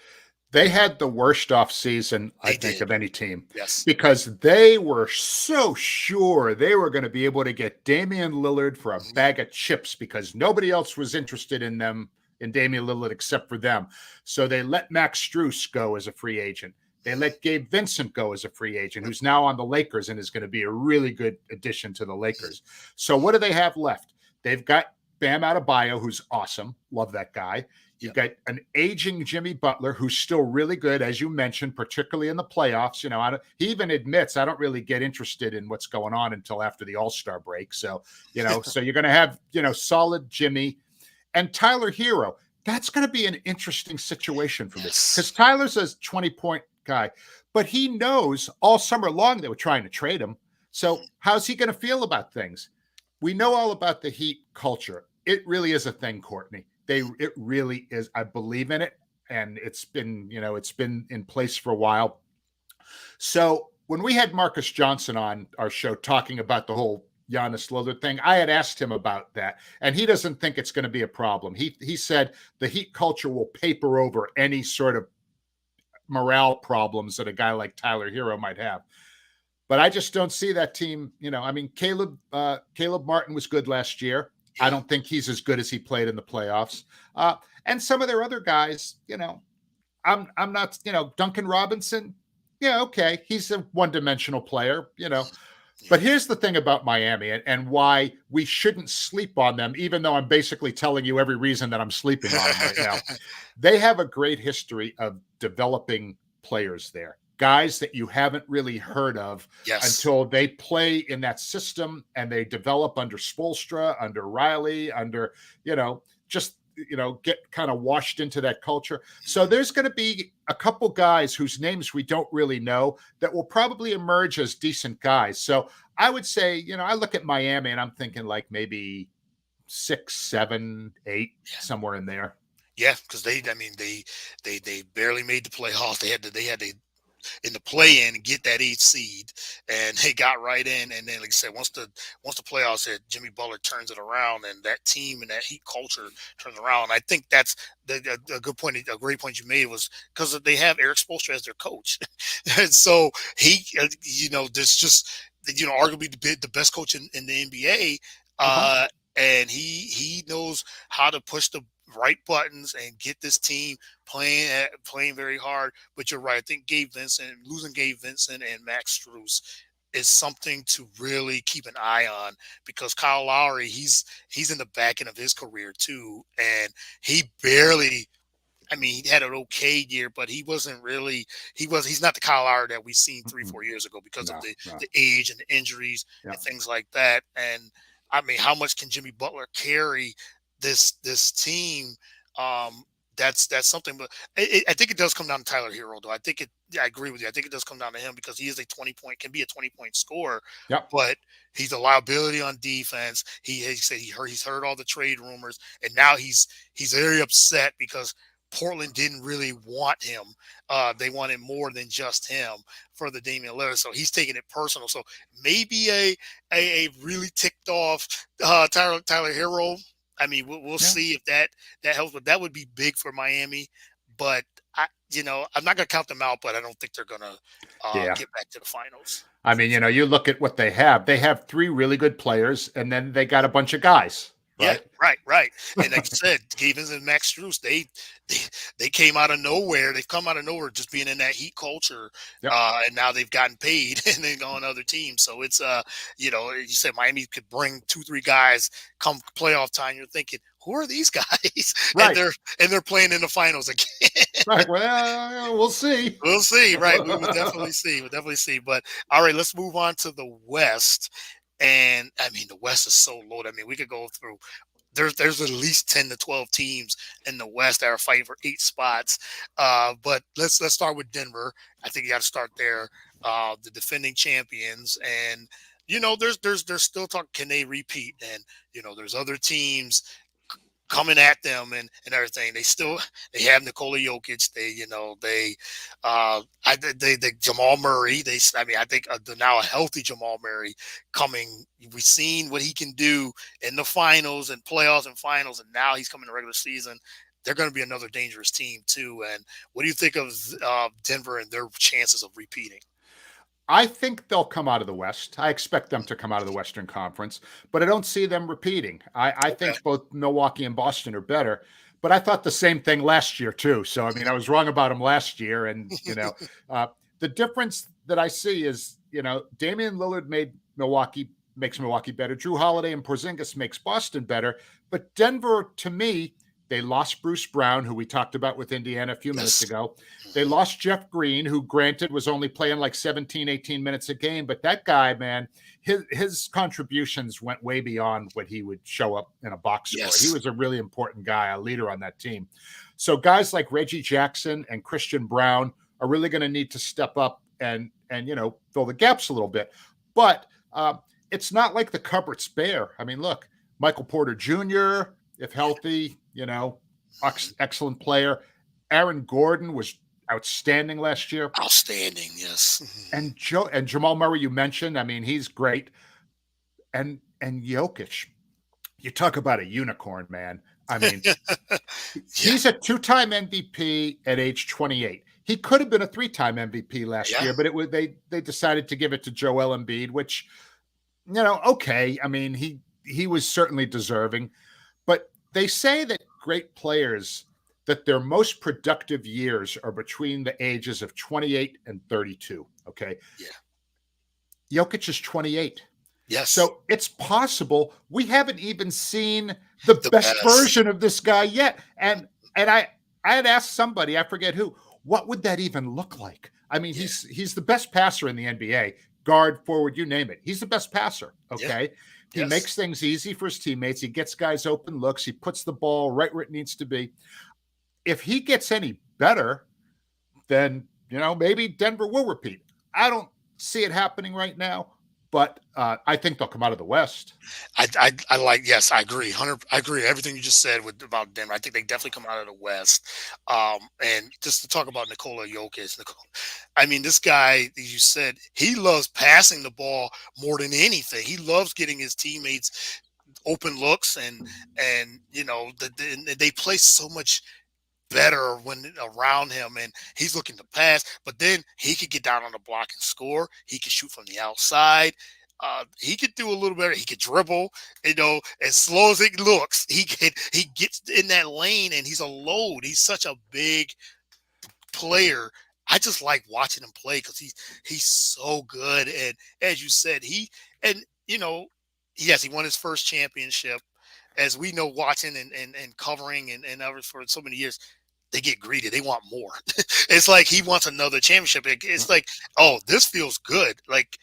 They had the worst off season, I They think, did, of any team yes. because they were so sure they were going to be able to get Damian Lillard for a Mhm. bag of chips because nobody else was interested in them, in Damian Lillard, except for them. So they let Max Strus go as a free agent. They let Gabe Vincent go as a free agent, Yep. who's now on the Lakers and is going to be a really good addition to the Mhm. Lakers. So what do they have left? They've got Bam Adebayo, who's awesome. Love that guy. You've Yep. got an aging Jimmy Butler who's still really good, as you mentioned, particularly in the playoffs. He even admits I don't really get interested in what's going on until after the All-Star break. So you're going to have solid Jimmy and Tyler Hero. That's going to be an interesting situation for me because Yes. Tyler's a 20-point guy, but he knows all summer long they were trying to trade him. So Mhm. how's he going to feel about things? We know all about the Heat culture. It really is a thing, Courtney. It really is. I believe in it, and it's been in place for a while. So when we had Marcus Johnson on our show talking about the whole Giannis Lillard thing, I had asked him about that, and he doesn't think it's going to be a problem. He said the Heat culture will paper over any sort of morale problems that a guy like Tyler Hero might have. But I just don't see that team. I mean, Caleb Martin was good last year. I Yeah. don't think he's as good as he played in the playoffs. Uh, and some of their other guys, I'm not, Duncan Robinson. Yeah, okay, he's a one-dimensional player. Yeah. But here's the thing about Miami and why we shouldn't sleep on them, even though I'm basically telling you every reason that I'm sleeping on them right now. They have a great history of developing players there, guys that you haven't really heard of Yes. until they play in that system and they develop under Spoelstra, under Riley, under, just, get kind of washed into that culture. So Mhm. there's going to be a couple guys whose names we don't really know that will probably emerge as decent guys. So I would say, I look at Miami and I'm thinking like maybe 6, 7, 8, somewhere in there. Yeah, because I mean, they barely made the playoffs. They had to in the play in and get that eighth seed, and they got right in. And then, like I said, once the playoffs hit, Jimmy Butler turns it around, and that team and that Heat culture turns around. And I think that's a good point. A great point you made was because they have Eric Spoelstra as their coach, and so there's just arguably the best coach in the NBA. Uh-huh. And he knows how to push the right buttons and get this team playing very hard. But you're right. I think losing Gabe Vincent and Max Strus is something to really keep an eye on because Kyle Lowry, he's in the back end of his career too, and he barely I mean, he had an okay year, but he wasn't really. He's not the Kyle Lowry that we seen three, Mm-mm. 4 years ago because of No, no. the age and the injuries Yeah, and things like that. And I mean, how much can Jimmy Butler carry this team? Um, that's something. But I think it does come down to Tyler Hero, though. I think it. I agree with you. I think it does come down to him because he is a 20 point, can be a 20 point scorer, yep, but he's a liability on defense. He said he's heard all the trade rumors, and now he's very upset because Portland didn't really want him. They wanted more than just him for the Damian Lillard, so he's taking it personal. So maybe a really ticked off Tyler Hero. I mean, we'll yeah, see if that helps, but that would be big for Miami. But I'm not gonna count them out, but I don't think they're gonna yeah. get back to the finals. I mean, you look at what they have. They have three really good players, and then they got a bunch of guys, Yeah, right? right. And like you said, Stevens and Max Strus, they they came out of nowhere. They've come out of nowhere just being in that Heat culture, Yep. and now they've gotten paid and then go on other teams. So it's you said Miami could bring two, three guys come playoff time. You're thinking, who are these guys? And Right. they're playing in the finals again. Right. Well, we'll see. We'll see, right? We will definitely see. We'll definitely see. But all right, let's move on to the West. And I mean, the West is so loaded. I mean, we could go through. There's at least 10 to 12 teams in the West that are fighting for 8 spots. But let's start with Denver. I think you got to start there. The defending champions, and there's still talk. Can they repeat? And there's other teams coming at them and everything. They have Nikola Jokic. They Jamal Murray. I mean, I think now a healthy Jamal Murray coming. We've seen what he can do in the finals and playoffs and finals, and now he's coming to regular season. They're going to be another dangerous team too. And what do you think of Denver and their chances of repeating? I think they'll come out of the West. I expect them to come out of the Western Conference, but I don't see them repeating. I Okay. think both Milwaukee and Boston are better, but I thought the same thing last year too. So I mean, I was wrong about them last year, and uh, the difference that I see is Damian Lillard makes Milwaukee better. Drew Holiday and Porzingis makes Boston better, but Denver to me. They lost Bruce Brown, who we talked about with Indiana a few minutes Yes. ago. They Mhm. lost Jeff Green, who granted was only playing like 17, 18 minutes a game. But that guy, man, his contributions went way beyond what he would show up in a box score. He Yes. was a really important guy, a leader on that team. So guys like Reggie Jackson and Christian Brown are really going to need to step up and fill the gaps a little bit. But it's not like the cupboard's bare. I mean, look, Michael Porter Jr., if healthy, excellent player. Aaron Gordon was outstanding last year. Outstanding. Yes. And Jamal Murray, you mentioned, I mean, he's great. And Jokic, you talk about a unicorn, man. I mean, Yeah. he's a two-time MVP at age 28. He could have been a three-time MVP last Yeah. year, but they decided to give it to Joel Embiid, which okay. I mean, he was certainly deserving, but they say that great players that their most productive years are between the ages of 28 and 32. Okay. Yeah. Jokic is 28. Yes. So it's possible we haven't even seen the The best best. version of this guy yet. And I had asked somebody, I forget who, what would that even look like? I mean, Yeah. he's the best passer in the NBA, guard, forward, you name it. He's the best passer. Yeah. Okay. He Yes. makes things easy for his teammates. He gets guys open looks. He puts the ball right where it needs to be. If he gets any better, then maybe Denver will repeat. I don't see it happening right now, but I think they'll come out of the West. I like. Yes, I agree. I agree. Everything you just said about Denver. I think they definitely come out of the West. And just to talk about Nikola Jokic, I mean, this guy, you said he loves passing the ball more than anything. He loves getting his teammates open looks, and they play so much better when around him, and he's looking to pass, but then he could get down on the block and score. He could shoot from the outside. He could do a little better. He could dribble, as slow as it looks. He gets in that lane, and he's a load. He's such a big player. I just like watching him play because he's so good. And as you said, and yes, he won his first championship. As we know, watching and covering and ever for so many years, they get greedy. They want more. It's like he wants another championship. It's like, oh, this feels good. Like,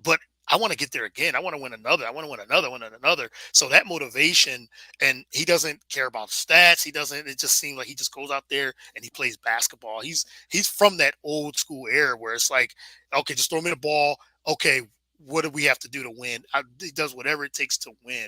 but I want to get there again. I want to win another. I want to win another one and another. So that motivation, and he doesn't care about stats. He doesn't. It just seems like he just goes out there and he plays basketball. He's from that old school era where it's like, okay, just throw me the ball. Okay, what do we have to do to win? He does whatever it takes to win.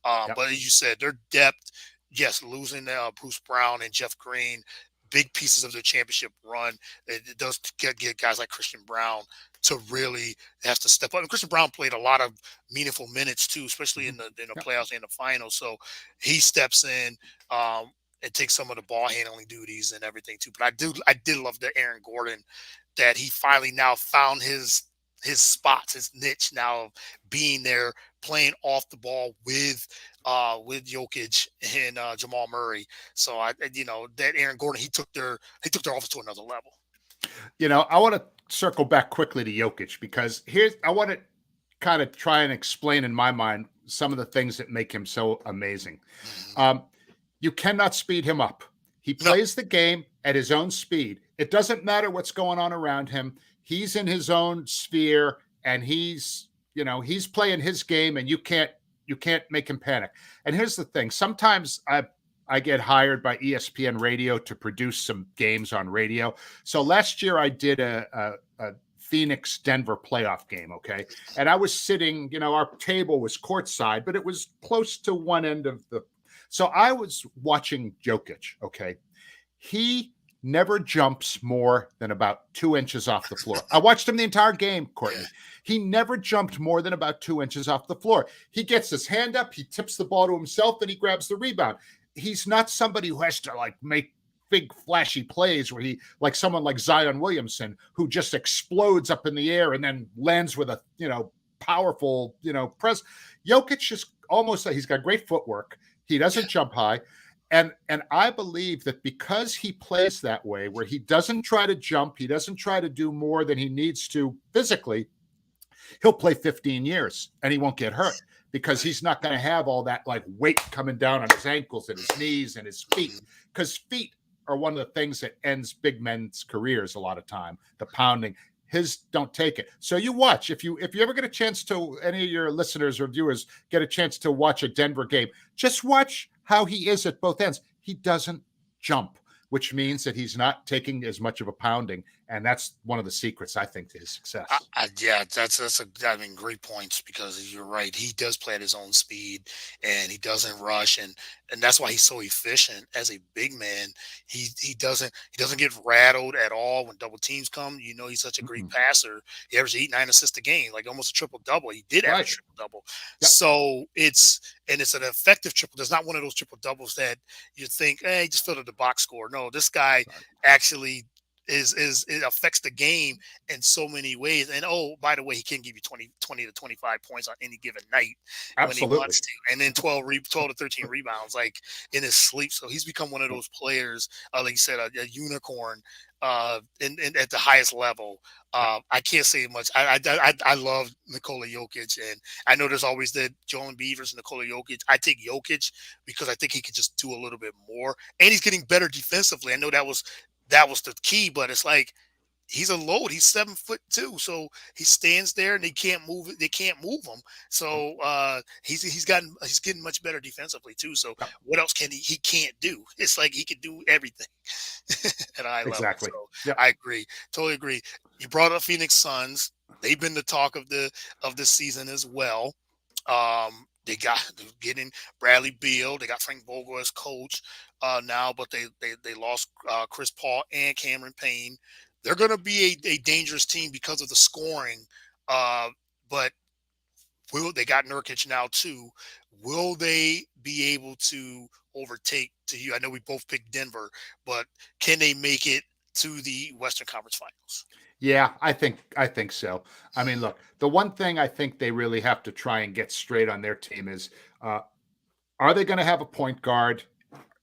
Yep. But as you said, their depth, yes, losing Bruce Brown and Jeff Green, big pieces of their championship run. It does get guys like Christian Brown to really have to step up. And Christian Brown played a lot of meaningful minutes too, especially Mhm. in the Yep. playoffs and the finals. So he steps in and takes some of the ball handling duties and everything too. But I did love that Aaron Gordon, that he finally now found his spots, his niche now of being there, playing off the ball with Jokic and Jamal Murray. So that Aaron Gordon, he took their offense to another level. I want to circle back quickly to Jokic because I want to kind of try and explain in my mind some of the things that make him so amazing. Mhm. Um, you cannot speed him up. He No, plays the game at his own speed. It doesn't matter what's going on around him. He's in his own sphere and he's playing his game and you can't make him panic. And here's the thing. Sometimes I get hired by ESPN Radio to produce some games on radio. So last year I did a Phoenix Denver playoff game. Okay. And I was sitting, our table was courtside, but it was close to one end of the. So I was watching Jokic. Okay. He never jumps more than about 2 inches off the floor. I watched him the entire game, yeah, Courtney. He never jumped more than about 2 inches off the floor. He gets his hand up, he tips the ball to himself, and he grabs the rebound. He's not somebody who has to like make big flashy plays where he like someone like Zion Williamson who just explodes up in the air and then lands with a powerful press. Jokic is almost like he's got great footwork. He yeah, doesn't jump high. And I believe that because he plays that way, where he doesn't try to jump, he doesn't try to do more than he needs to physically, he'll play 15 years and he won't get hurt because right. he's not going to have all that like weight coming down on his ankles and his knees and his feet. Mhm. Because feet are one of the things that ends big men's careers a lot of time. The pounding. His don't take it. So you watch if you ever get a chance to any of your listeners or viewers get a chance to watch a Denver game, just watch how he is at both ends. He doesn't jump, which means that he's not taking as much of a pounding, and that's one of the secrets I think to his success. Yeah, I mean, great points because you're right. He does play at his own speed and he doesn't rush, and that's why he's so efficient as a big man. He doesn't get rattled at all when double teams come. He's such a great Mm-mm. passer. He averages 8, 9 assists a game, like almost a triple double. He did average Right. triple double. Yep. So it's an effective triple. There's not one of those triple doubles that you think, hey, he just filled up the box score. No, this guy Right. actually is it affects the game in so many ways. And oh, by the way, he can give you 20 to 25 points on any given night when he Absolutely. wants to. And then 12 to 13 rebounds, like in his sleep. So he's become one of those players, like you said, a unicorn in at the highest level. I can't say much. I love Nikola Jokic, and I know there's always the Joel Embiid versus Nikola Jokic. I take Jokic because I think he could just do a little bit more, and he's getting better defensively. I know that was the key, but it's like he's a load. He's 7'2", so he stands there and they can't move it. They can't move him. So he's getting much better defensively too. So Yep. what else can he can't do? It's like he can do everything at a high level. So Exactly. Yep. I agree, totally agree. You brought up Phoenix Suns. They've been the talk of the season as well. They got getting Bradley Beal. They got Frank Vogel as coach now, but they lost Chris Paul and Cameron Payne. They're going to be a dangerous team because of the scoring. Uh, but will they got Nurkic now too? Will they be able to overtake to you? I know we both picked Denver, but can they make it to the Western Conference Finals? Yeah, I think so. I mean, look, the one thing I think they really have to try and get straight on their team is uh, are they going to have a point guard?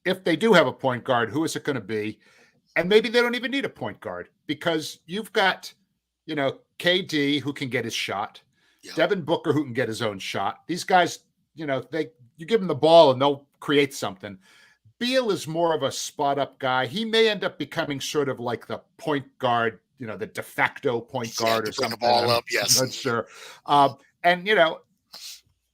If they do have a point guard, who is it going to be? And maybe they don't even need a point guard because you've got, KD who can get his shot, Yep. Devin Booker who can get his own shot. These guys, they you give them the ball and they'll create something. Beal is more of a spot up guy. He may end up becoming sort of like the point guard, the de facto point Yeah, guard to or bring the something. ball I'm up. Yes. not sure. And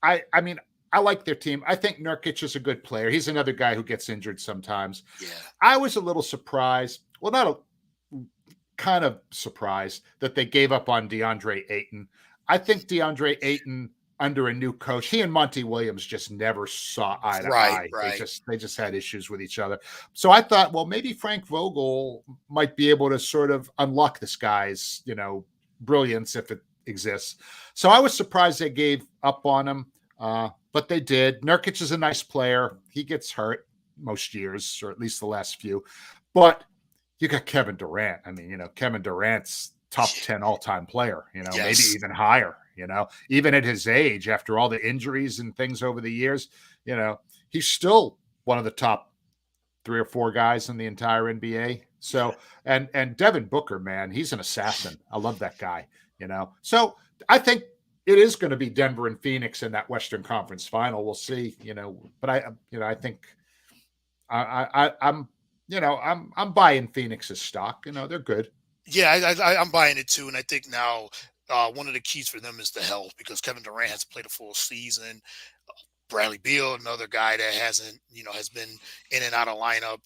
I mean, I like their team. I think Nurkic is a good player. He's another guy who gets injured sometimes. Yeah. I was a little surprised. Well, not a kind of surprised that they gave up on DeAndre Ayton. I think DeAndre Ayton under a new coach, he and Monty Williams just never saw eye to Right. eye. They Right. just had issues with each other. So I thought, well, maybe Frank Vogel might be able to sort of unlock this guy's, brilliance if it exists. So I was surprised they gave up on him, but they did. Nurkic is a nice player. He gets hurt most years, or at least the last few. But you got Kevin Durant. I mean, Kevin Durant's top 10 all-time player, maybe Yes. even higher, even at his age, after all the injuries and things over the years, he's still one of the top 3 or 4 guys in the entire NBA. Yeah. So, and Devin Booker, man, he's an assassin. I love that guy, So I think it is going to be Denver and Phoenix in that Western Conference final. We'll see, but I think I'm I'm buying Phoenix's stock. They're good. Yeah, I'm buying it too, and I think now one of the keys for them is the health because Kevin Durant has played a full season. Bradley Beal, another guy that hasn't, has been in and out of lineup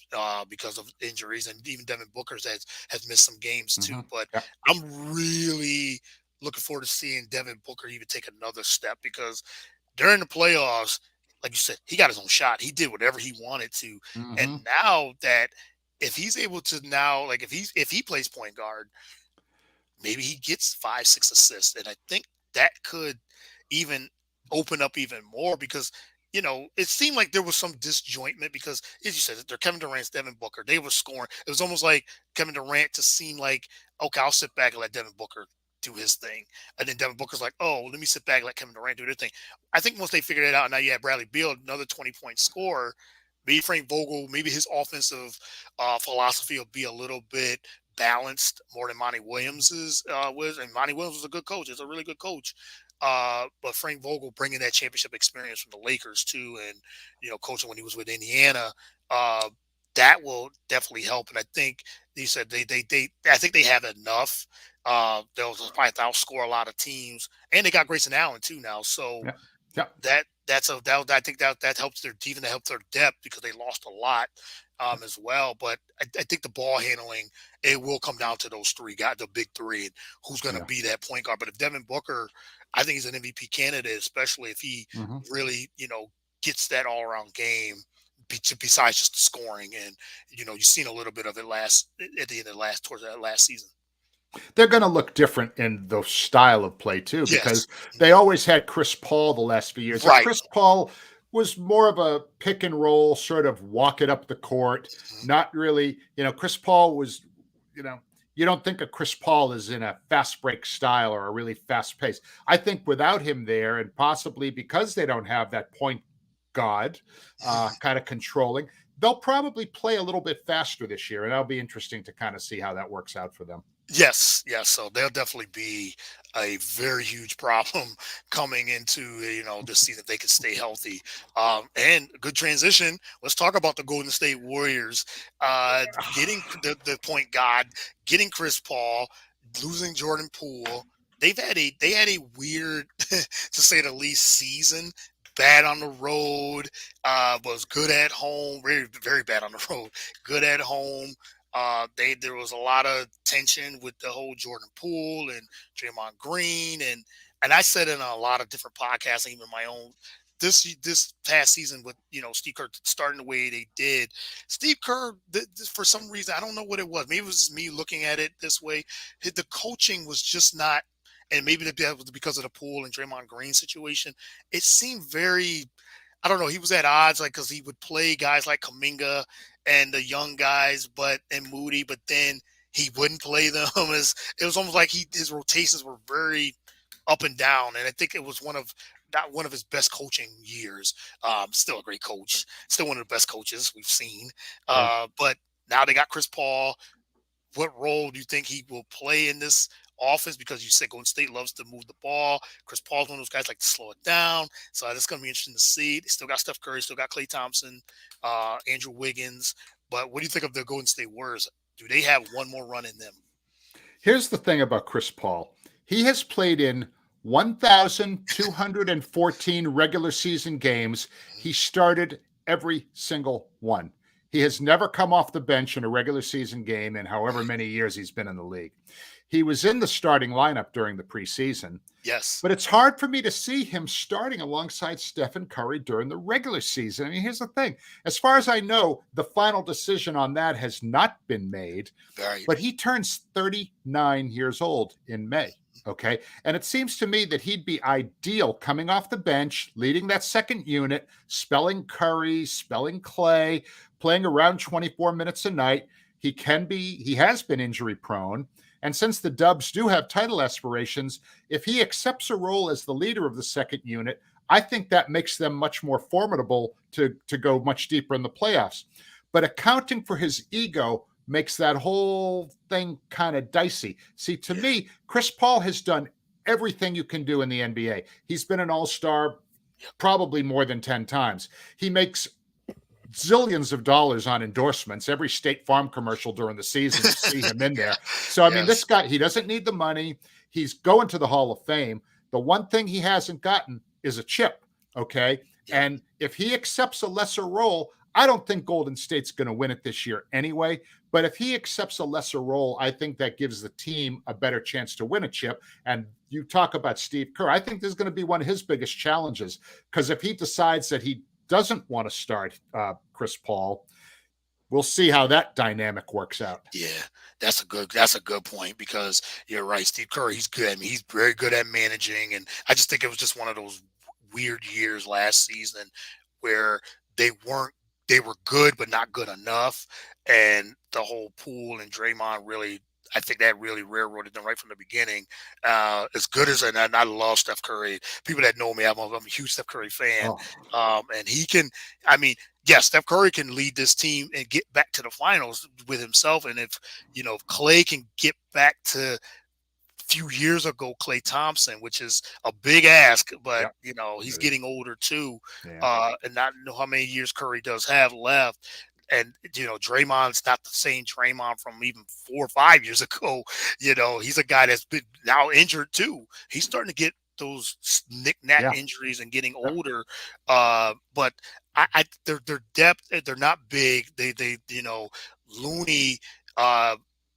because of injuries, and even Devin Booker's has missed some games too. Mm-hmm. But Yeah, I'm really looking forward to seeing Devin Booker even take another step because during the playoffs, like you said, he got his own shot. He did whatever he wanted to, and mm-hmm. now that if he's able to now, like if he plays point guard, maybe he gets 5, 6 assists, and I think that could even open up even more because it seemed like there was some disjointment because, as you said, they're Kevin Durant's Devin Booker. They were scoring. It was almost like Kevin Durant to seem like, okay, I'll sit back and let Devin Booker do his thing, and then Devin Booker's like, oh, let me sit back and let Kevin Durant do their thing. I think once they figured it out, now you have Bradley Beal, another 20-point scorer. Maybe Frank Vogel, maybe his offensive philosophy will be a little bit balanced more than Monty Williams's was. And Monty Williams was a good coach. He's a really good coach. But Frank Vogel bringing that championship experience from the Lakers too, and coaching when he was with Indiana, uh, that will definitely help. And I think he said I think they have enough. They'll probably outscore a lot of teams, and they got Grayson Allen too now. So Yeah, yeah, I think that helps their even that helps their depth because they lost a lot as well. But I think the ball handling it will come down to those three guys, the big three, and who's going to yeah. be that point guard. But if Devin Booker, I think he's an MVP candidate, especially if he Mm-hmm. really gets that all around game. Besides just the scoring, and you've seen a little bit of it at the end of towards that last season. They're going to look different in the style of play too, because Yes, they always had Chris Paul the last few years, and right. Chris Paul was more of a pick and roll, sort of walk it up the court. Not really, Chris Paul was, you don't think of Chris Paul as in a fast break style or a really fast pace. I think without him there, and possibly because they don't have that point guard kind of controlling, they'll probably play a little bit faster this year, and that'll be interesting to kind of see how that works out for them. Yes, yes. So they'll definitely be a very huge problem coming into this season if they can stay healthy. And good transition. Let's talk about the Golden State Warriors. Getting the point guard, getting Chris Paul, losing Jordan Poole. They had a weird, to say the least, season. Bad on the road, was good at home. Very very bad on the road. Good at home. There was a lot of tension with the whole Jordan Poole and Draymond Green, and I said in a lot of different podcasts, even my own. This past season with Steve Kerr starting the way they did, Steve Kerr for some reason I don't know what it was. Maybe it was just me looking at it this way. The coaching was just not, and maybe that was because of the Poole and Draymond Green situation. It seemed very, I don't know. He was at odds, like because he would play guys like Kaminga and the young guys, and Moody, but then he wouldn't play them. As it was almost like his rotations were very up and down, and I think it was not one of his best coaching years. Still a great coach, still one of the best coaches we've seen. Yeah. But now they got Chris Paul. what role do you think he will play in this offense? Because you said Golden State loves to move the ball. Chris Paul's one of those guys like to slow it down. So that's going to be interesting to see. They still got Steph Curry, still got Klay Thompson, Andrew Wiggins. But what do you think of the Golden State Warriors? Do they have one more run in them? Here's the thing about Chris Paul. He has played in 1,214 regular season games. He started every single one. He has never come off the bench in a regular season game in however Right. many years he's been in the league. He was in the starting lineup during the preseason, Yes. but it's hard for me to see him starting alongside Stephen Curry during the regular season. I mean, here's the thing. As far as I know, the final decision on that has not been made, Right. but he turns 39 years old in May. Okay. And it seems to me that he'd be ideal coming off the bench, leading that second unit, spelling Curry, spelling Clay, playing around 24 minutes a night. He has been injury prone. And since the Dubs do have title aspirations, if he accepts a role as the leader of the second unit, I think that makes them much more formidable to go much deeper in the playoffs. But accounting for his ego makes that whole thing kind of dicey. See, to Yeah. me, Chris Paul has done everything you can do in the NBA. He's been an all-star probably more than 10 times. He makes zillions of dollars on endorsements. Every State Farm commercial during the season, you see him in Yeah. there. So, I mean, this Yes. guy, he doesn't need the money. He's going to the Hall of Fame. The one thing he hasn't gotten is a chip. Okay. Yep. And if he accepts a lesser role, I don't think Golden State's going to win it this year anyway. But if he accepts a lesser role, I think that gives the team a better chance to win a chip. And you talk about Steve Kerr. I think this is going to be one of his biggest challenges, because if he decides that he doesn't want to start Chris Paul, we'll see how that dynamic works out. Yeah, that's a good point because you're right. Steve Curry, he's good. I mean, he's very good at managing, and I just think it was just one of those weird years last season where they weren't they were good but not good enough, and the whole Poole and Draymond really. I think that really railroaded them right from the beginning. As good as and I love Steph Curry. People that know me, I'm a huge Steph Curry fan, Oh, and he can. I mean, yes, Steph Curry can lead this team and get back to the finals with himself. And if Clay can get back to few years ago Klay Thompson, which is a big ask, but yeah, he's it is. getting older too, Yeah, and not know how many years Curry does have left. And Draymond's not the same Draymond from even 4 or 5 years ago. He's a guy that's been now injured too. He's starting to get those knick-knack yeah, injuries and getting yeah. older. But their depth, they're not big. They Looney. Uh,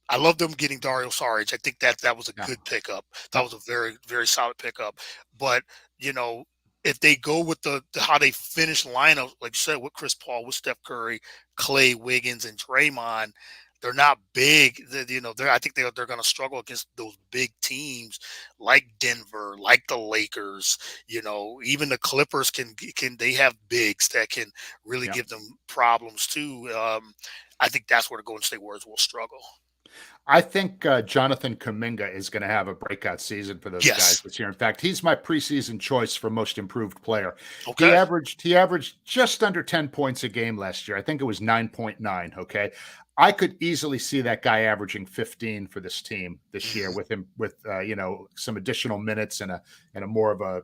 I love them getting Dario Saric. I think that was a Yeah. good pickup. That Yeah. was a very, very solid pickup. But you know, if they go with the how they finish lineup, like you said, with Chris Paul, with Steph Curry, Clay, Wiggins, and Draymond, they're not big. I think they're going to struggle against those big teams like Denver, like the Lakers. Even the Clippers can they have bigs that can really Yeah. give them problems too. I think that's where the Golden State Warriors will struggle. I think Jonathan Kuminga is going to have a breakout season for those guys Yes. this year. In fact, he's my preseason choice for most improved player. He Okay. averaged he averaged just under 10 points a game last year. I think it was 9.9. Okay. I could easily see that guy averaging 15 for this team this year Mhm. with him with some additional minutes and a more of a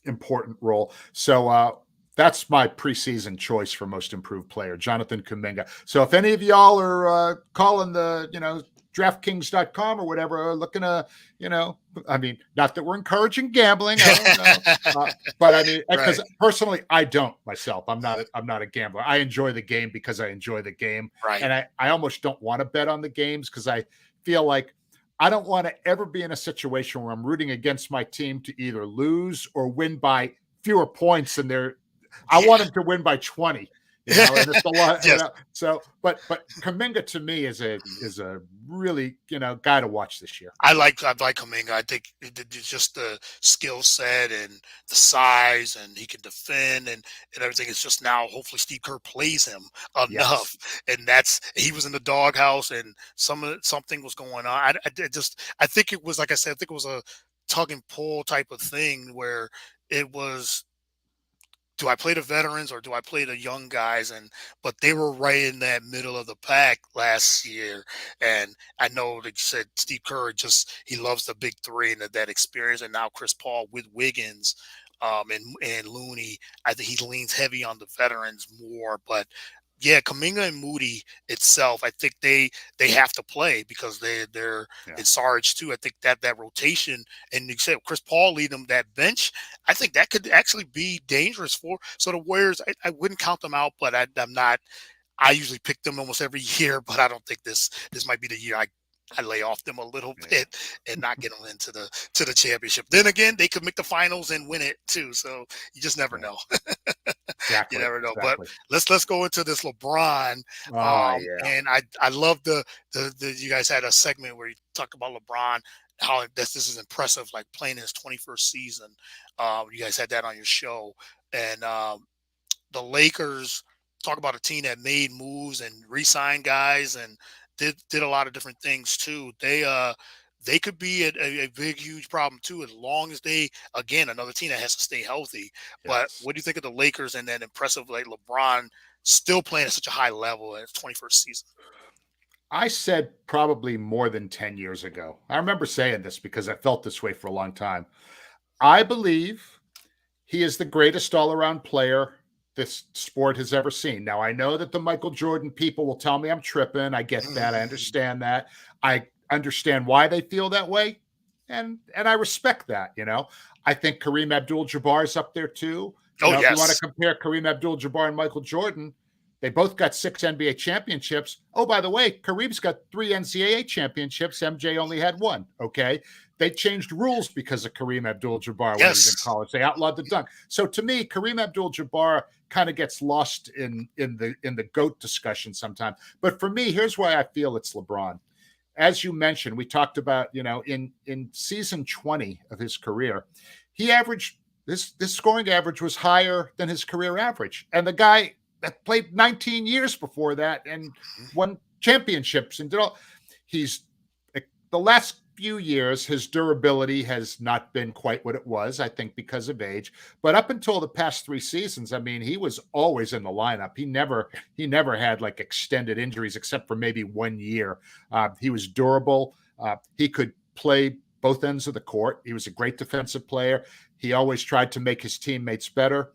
important role. So that's my preseason choice for most improved player, Jonathan Kuminga. So if any of y'all are calling the, DraftKings.com or whatever, looking to, I mean, not that we're encouraging gambling. I don't know. But I mean, Right. because personally, I don't myself. I'm not a gambler. I enjoy the game because I enjoy the game. Right. And I almost don't want to bet on the games because I feel like I don't want to ever be in a situation where I'm rooting against my team to either lose or win by fewer points than they're. I Yeah. want him to win by 20, and it's a lot, Yes. So, but Kaminga to me is a really guy to watch this year. I like Kuminga. I think it's just the skill set and the size, and he can defend and everything. It's just now hopefully Steve Kerr plays him Yes. enough, and he was in the doghouse, and something was going on. I think it was like I said. I think it was a tug and pull type of thing where it was do I play the veterans or do I play the young guys? And but they were right in that middle of the pack last year. And I know that you said Steve Kerr just he loves the big three and that experience. And now Chris Paul with Wiggins, and Looney, I think he leans heavy on the veterans more. But yeah, Kaminga and Moody itself, I think they have to play because they're Yeah. in Sarge too. I think that rotation, and you said Chris Paul lead them that bench. I think that could actually be dangerous for so the Warriors. I wouldn't count them out, but I'm not. I usually pick them almost every year, but I don't think this might be the year I lay off them a little Yeah. bit and not get them into the championship. Then again, they could make the finals and win it too. So you just never Yeah. know. You Exactly. never know. But Exactly. let's go into this LeBron. Oh yeah. And I love the you guys had a segment where you talked about LeBron, how this is impressive, like playing in his 21st season. You guys had that on your show, and the Lakers talk about a team that made moves and re-signed guys and did a lot of different things too. They could be a big huge problem too as long as they again another team that has to stay healthy. But Yes. what do you think of the Lakers and then impressive like LeBron still playing at such a high level in his 21st season? I said probably more than 10 years ago. I remember saying this because I felt this way for a long time. I believe he is the greatest all around player this sport has ever seen. Now, I know that the Michael Jordan people will tell me I'm tripping. I get that. I Mm. understand that. I understand why they feel that way. And I respect that, I think Kareem Abdul-Jabbar is up there too. Oh If you want to yes, compare Kareem Abdul-Jabbar and Michael Jordan, they both got 6 NBA championships. Oh, by the way, Kareem's got 3 NCAA championships. MJ only had 1, okay? They changed rules because of Kareem Abdul-Jabbar when he was in yes, college. They outlawed the dunk. So to me, Kareem Abdul-Jabbar kind of gets lost in the GOAT discussion sometimes. But for me, here's why I feel it's LeBron. As you mentioned, we talked about, in season 20 of his career, he averaged this scoring average was higher than his career average. And the guy that played 19 years before that and won championships and did all he's the last few years, his durability has not been quite what it was, I think, because of age. But up until the past 3 seasons, I mean, he was always in the lineup. He never had like extended injuries, except for maybe 1 year. He was durable. He could play both ends of the court. He was a great defensive player. He always tried to make his teammates better.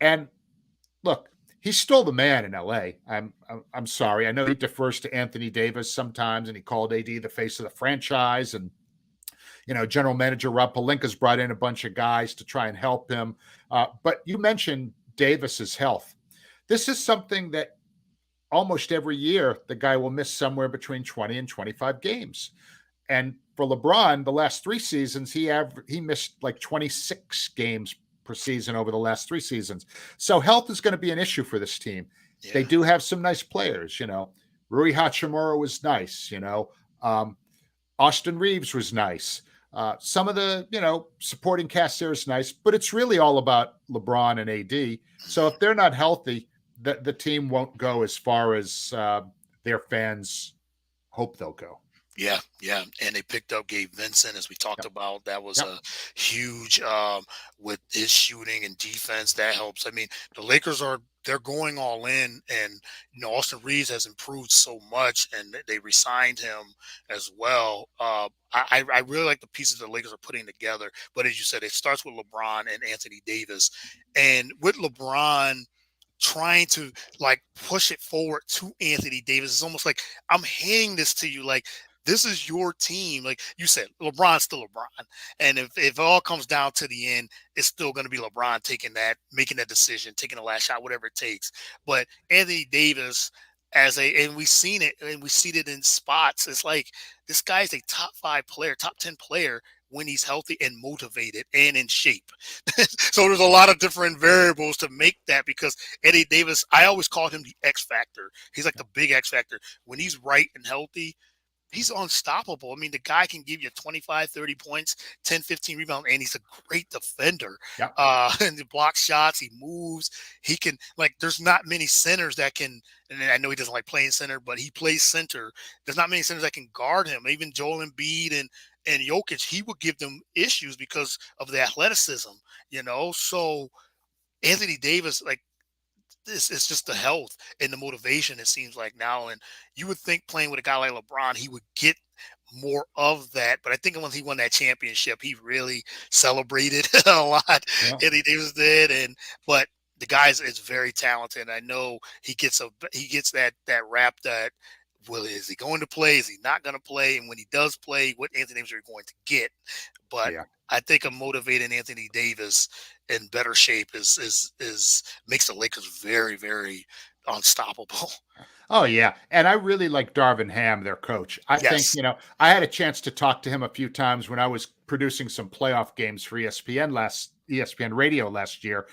And look, he's still the man in LA. I'm sorry. I know he defers to Anthony Davis sometimes, and he called AD the face of the franchise. And general manager Rob Pelinka's brought in a bunch of guys to try and help him. But you mentioned Davis's health. This is something that almost every year the guy will miss somewhere between 20 and 25 games. And for LeBron, the last 3 seasons, he missed like 26 games per season over the last 3 seasons. So health is going to be an issue for this team. They yeah. do have some nice players, Rui Hachimura was nice, Austin Reeves was nice. Some of the, supporting cast there is nice, but it's really all about LeBron and AD. So if they're not healthy, the team won't go as far as their fans hope they'll go. Yeah, yeah, and they picked up Gabe Vincent as we talked Yep. about. That was Yep. a huge with his shooting and defense. That helps. I mean, the Lakers they're going all in, and Austin Reeves has improved so much, and they re-signed him as well. I really like the pieces the Lakers are putting together. But as you said, it starts with LeBron and Anthony Davis, and with LeBron trying to like push it forward to Anthony Davis. It's almost like I'm handing this to you, like this is your team. Like you said, LeBron's still LeBron, and if it all comes down to the end, it's still going to be LeBron making that decision, taking the last shot, whatever it takes. But Anthony Davis. And we've seen it, and we see it in spots. It's like this guy's a top 5 player, top 10 player when he's healthy and motivated and in shape. So there's a lot of different variables to make that because Eddie Davis, I always called him the X factor. He's like the big X factor. When he's right and healthy, he's unstoppable. I mean, the guy can give you 25, 30 points, 10, 15 rebounds, and he's a great defender. Yep. And he blocks shots, he moves. He can, like, there's not many centers that can, and I know he doesn't like playing center, but he plays center. There's not many centers that can guard him. Even Joel Embiid and Jokic, he would give them issues because of the athleticism, So Anthony Davis, like, this is just the health and the motivation, it seems like now. And you would think playing with a guy like LeBron, he would get more of that. But I think once he won that championship, he really celebrated a lot. Yeah. Anthony Davis did. And but the guy is very talented. I know he gets that rap that, well, is he going to play? Is he not going to play? And when he does play, what Anthony Davis are you going to get? But Yeah. I think a motivated Anthony Davis in better shape is makes the Lakers very, very unstoppable. Oh yeah, and I really like Darvin Ham, their coach. I think, Yes. I had a chance to talk to him a few times when I was producing some playoff games for ESPN Radio last year.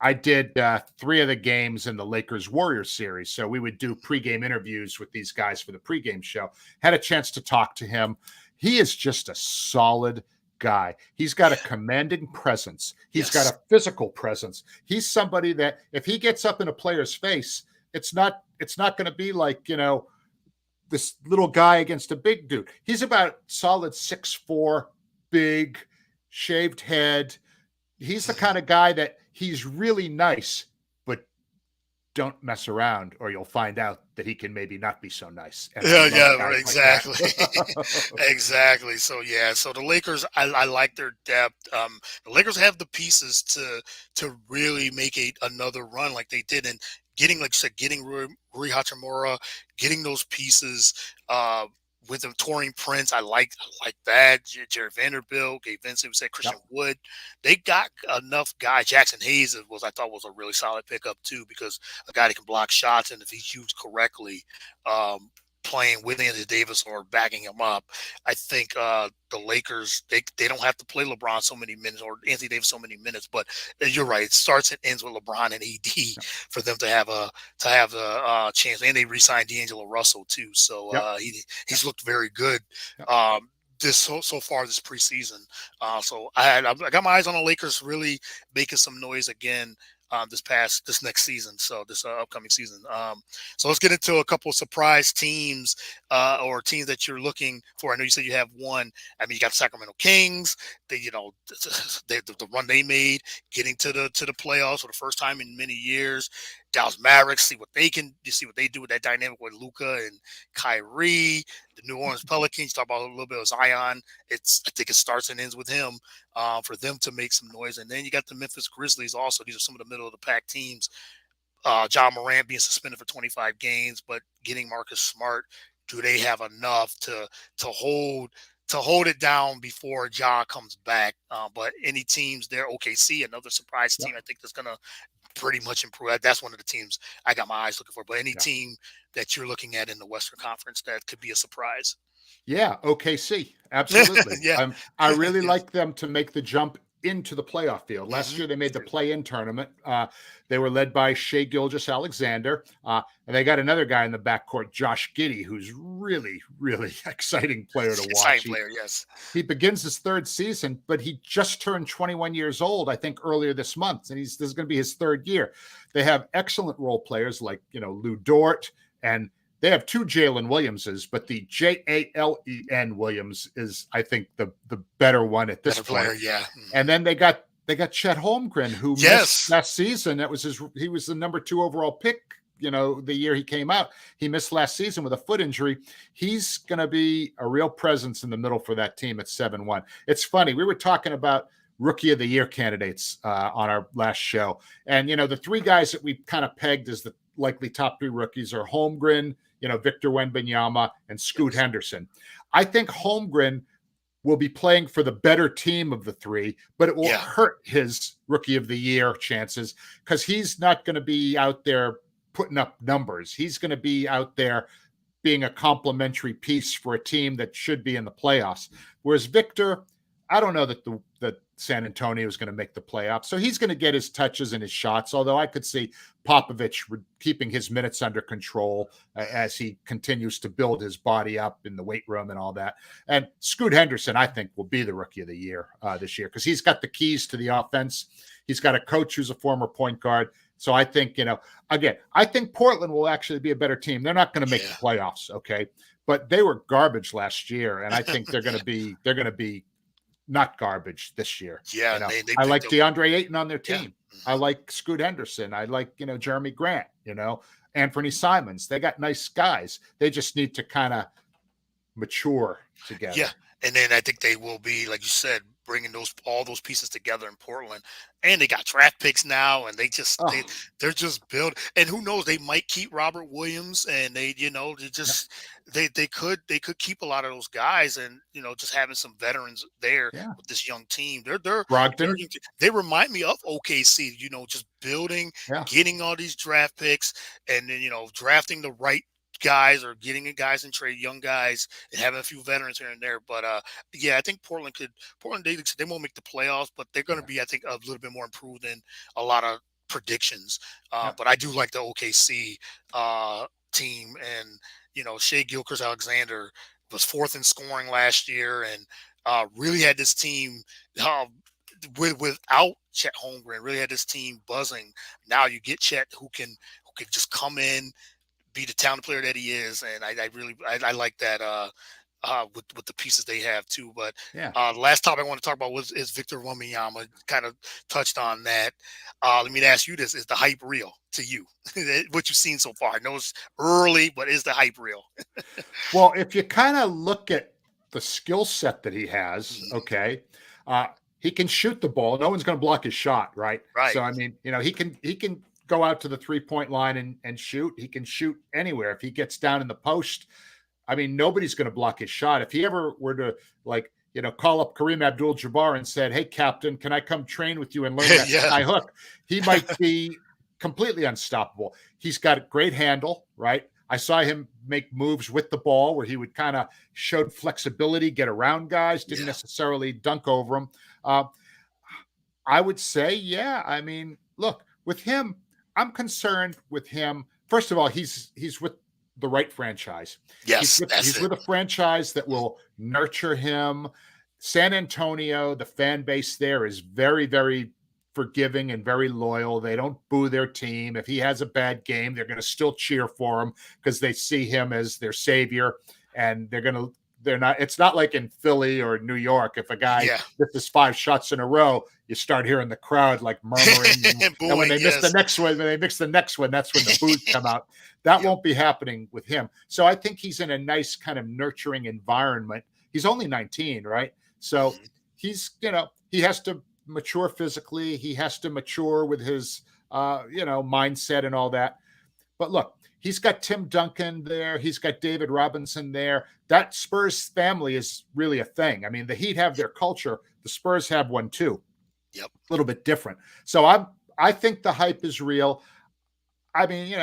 I did 3 of the games in the Lakers Warriors series, so we would do pregame interviews with these guys for the pregame show. Had a chance to talk to him. He is just a solid guy. He's got a Yeah. commanding presence. He's got Yes. a physical presence. He's somebody that if he gets up in a player's face, it's not going to be like, this little guy against a big dude. He's about solid 6'4", big, shaved head. He's the Mhm. kind of guy that he's really nice, but don't mess around or you'll find out that he can maybe not be so nice. And I Yeah, love yeah, guys like exactly. that. Exactly. So yeah, so the Lakers, I like their depth. The Lakers have the pieces to really make another run like they did, and getting, like you said, getting Rui Hachimura, getting those pieces. With the touring Prince, I like that. Jared Vanderbilt, Gabe Vincent, we said Christian Yep. Wood. They got enough guys. Jackson Hayes I thought was a really solid pickup too, because a guy that can block shots, and if he's used correctly, um, playing with Anthony Davis or backing him up, I think the Lakers, they don't have to play LeBron so many minutes or Anthony Davis so many minutes. But you're right, it starts and ends with LeBron and AD Yep. for them to have a chance. And they re-signed D'Angelo Russell too, so Yep. he's looked very good. Yep. This so far this preseason. So I got my eyes on the Lakers really making some noise again this next season. So this upcoming season. So let's get into a couple of surprise teams or teams that you're looking for. I know you said you have one. I mean, you got the Sacramento Kings. They, the run they made, getting to the playoffs for the first time in many years. Dallas Mavericks, see what they do with that dynamic with Luka and Kyrie. The New Orleans Pelicans, talk about a little bit of Zion. I think it starts and ends with him for them to make some noise. And then you got the Memphis Grizzlies also. These are some of the middle of the pack teams. John Morant being suspended for 25 games, but getting Marcus Smart. Do they have enough to hold it down before Ja comes back? But any teams there, OKC, another surprise team, Yep. I think that's gonna pretty much improve. That's one of the teams I got my eyes looking for. But any Yeah. team that you're looking at in the Western Conference that could be a surprise. Yeah, OKC, absolutely. Yeah. I really Yes. like them to make the jump into the playoff field. Last Hmm. year, they made the play-in tournament. They were led by Shea Gilgeous-Alexander, and they got another guy in the backcourt, Josh Giddey, who's really, really exciting player to watch. Exciting player, yes. He begins his 3rd season, but he just turned 21 years old, I think, earlier this month, and this is going to be his 3rd year. They have excellent role players like Lou Dort, and they have 2 Jalen Williamses, but the Jalen Williams is, I think, the better one at this Better player, point. yeah. And then they got Chet Holmgren, who missed Yes. last season. He was the number 2 overall pick. The year he came out, he missed last season with a foot injury. He's going to be a real presence in the middle for that team at 7-1. It's funny. We were talking about Rookie of the Year candidates on our last show. And, the 3 guys that we kind of pegged as the likely top 3 rookies are Holmgren, Victor Wembanyama, and Scoot Yes. Henderson. I think Holmgren will be playing for the better team of the 3, but it will Yeah. hurt his Rookie of the Year chances because he's not going to be out there putting up numbers. He's going to be out there being a complementary piece for a team that should be in the playoffs. Whereas Victor, I don't know that San Antonio is going to make the playoffs. So he's going to get his touches and his shots, although I could see Popovich keeping his minutes under control as he continues to build his body up in the weight room and all that. And Scoot Henderson, I think, will be the Rookie of the Year this year because he's got the keys to the offense. He's got a coach who's a former point guard. So I think, again, I think Portland will actually be a better team. They're not going to make the playoffs, okay? But they were garbage last year, and I think they're going to be not garbage this year. Yeah, You and know, they I picked like up. DeAndre Ayton on their Yeah. team. I Mhm. like Scoot Henderson. I like, Jeremy Grant, Anthony Simons. They got nice guys. They just need to kind of mature Yeah, together. and then I think they will be, like you said, bringing those all those pieces together in Portland, and they got draft picks now, and Oh, they're just built. And who knows, they might keep Robert Williams, and they yeah, just they could keep a lot of those guys, and just having some veterans there yeah. with this young team. They're Brogdon. they remind me of OKC. Just building, Yeah, getting all these draft picks, and then drafting the right guys or getting guys in trade, young guys and having a few veterans here and there. But yeah, I think Portland they won't make the playoffs, but they're going to yeah, be, I think, a little bit more improved than a lot of predictions. yeah, But I do like the OKC team, and Shea Gilchrist Alexander was fourth in scoring last year, and really had this team. Uh, without Chet Holmgren, really had this team buzzing. Now you get Chet, who can just come in, be the talented player that he is, and I really I like that with the pieces they have too. But yeah. last topic I want to talk about is Victor Wembanyama. Kind of touched on that. Let me ask you this: is the hype real to you? What you've seen so far? I know it's early, but is the hype real? Well, if you kind of look at the skill set that he has, Mhm. okay, uh, he can shoot the ball. No one's going to block his shot, right? So Right. I mean, he can go out to the 3-point line and shoot. He can shoot anywhere. If he gets down in the post, I mean, nobody's going to block his shot. If he ever were to, like, call up Kareem Abdul-Jabbar and said, "Hey, Captain, can I come train with you and learn that Yeah. sky hook?" He might be completely unstoppable. He's got a great handle, right? I saw him make moves with the ball where he would kind of showed flexibility, get around guys, didn't Yeah. necessarily dunk over them. Uh, I would say, yeah. I mean, look, with him, I'm concerned with him. First of all, he's with the right franchise. He's Yes, with that's he's it. with a franchise that will nurture him. San Antonio, the fan base there is very, very forgiving and very loyal. They don't boo their team. If he has a bad game, they're going to still cheer for him because they see him as their savior, and they're not. It's not like in Philly or New York. If a guy Yeah. misses 5 shots in a row, you start hearing the crowd like murmuring, and when Booing. they miss the Yes. next one, that's when the boos come out. That Yep. won't be happening with him. So I think he's in a nice kind of nurturing environment. He's only 19, right? So Mhm. he has to mature physically. He has to mature with his mindset and all that. But look, he's got Tim Duncan there. He's got David Robinson there. That Spurs family is really a thing. I mean, the Heat have their culture. The Spurs have one too. Yep. A little bit different. So I think the hype is real. I mean,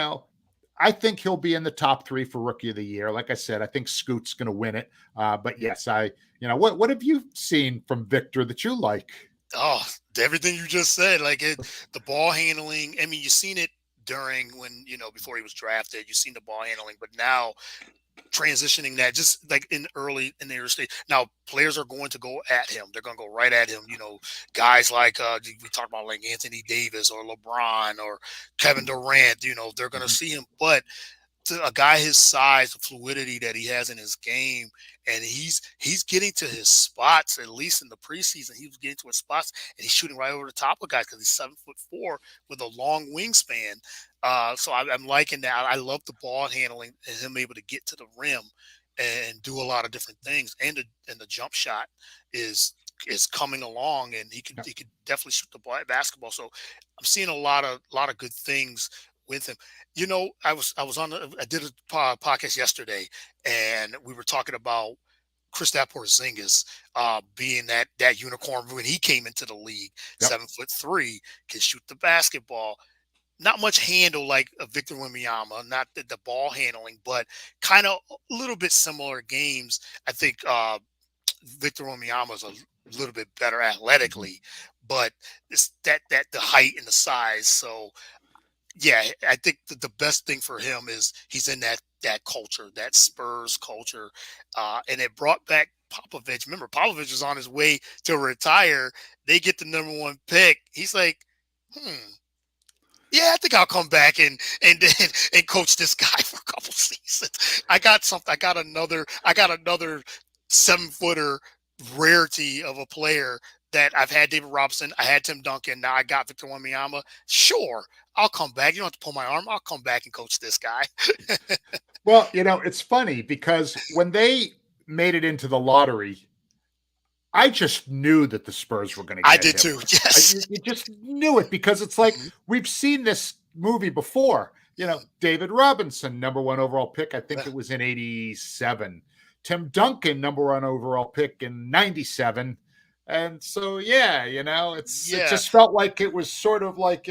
I think he'll be in the top 3 for Rookie of the Year. Like I said, I think Scoot's going to win it. But yes, what have you seen from Victor that you like? Oh, everything you just said, like the ball handling. I mean, you've seen it during when before he was drafted. You've seen the ball handling, but now transitioning that just like in the early stage. Now players are going to go at him. They're going to go right at him. Guys like we talked about like Anthony Davis or LeBron or Kevin Durant. They're going to Mhm. see him, but to a guy his size, the fluidity that he has in his game, and he's getting to his spots. At least in the preseason, he was getting to his spots, and he's shooting right over the top of guys because he's 7'4" with a long wingspan. So I'm liking that. I love the ball handling and him able to get to the rim and do a lot of different things. And the jump shot is is coming along, and he could Yeah, he could definitely shoot the basketball. So I'm seeing a lot of good things with him. I did a podcast yesterday, and we were talking about Kristaps Porzingis being that unicorn when he came into the league, yep. 7'3", can shoot the basketball. Not much handle like a Victor Wembanyama, not the ball handling, but kind of a little bit similar games. I think Victor Wembanyama is a little bit better Mhm. athletically, but it's that the height and the size. So yeah, I think the best thing for him is he's in that culture, that Spurs culture, and it brought back Popovich. Remember, Popovich was on his way to retire. They get the number one pick. He's like, yeah, I think I'll come back and coach this guy for a couple seasons. I got something. I got another 7-footer rarity of a player that I've had David Robinson, I had Tim Duncan, now I got Victor Wembanyama. Sure, I'll come back. You don't have to pull my arm. I'll come back and coach this guy. Well, it's funny because when they made it into the lottery, I just knew that the Spurs were going to I get did him. too. Yes. You just knew it because it's like Mhm, we've seen this movie before. mhm. David Robinson, number one overall pick. I think Yeah. it was in '87. Tim Duncan, number one overall pick in '97. And so, yeah, it Yeah. just felt like it was sort of like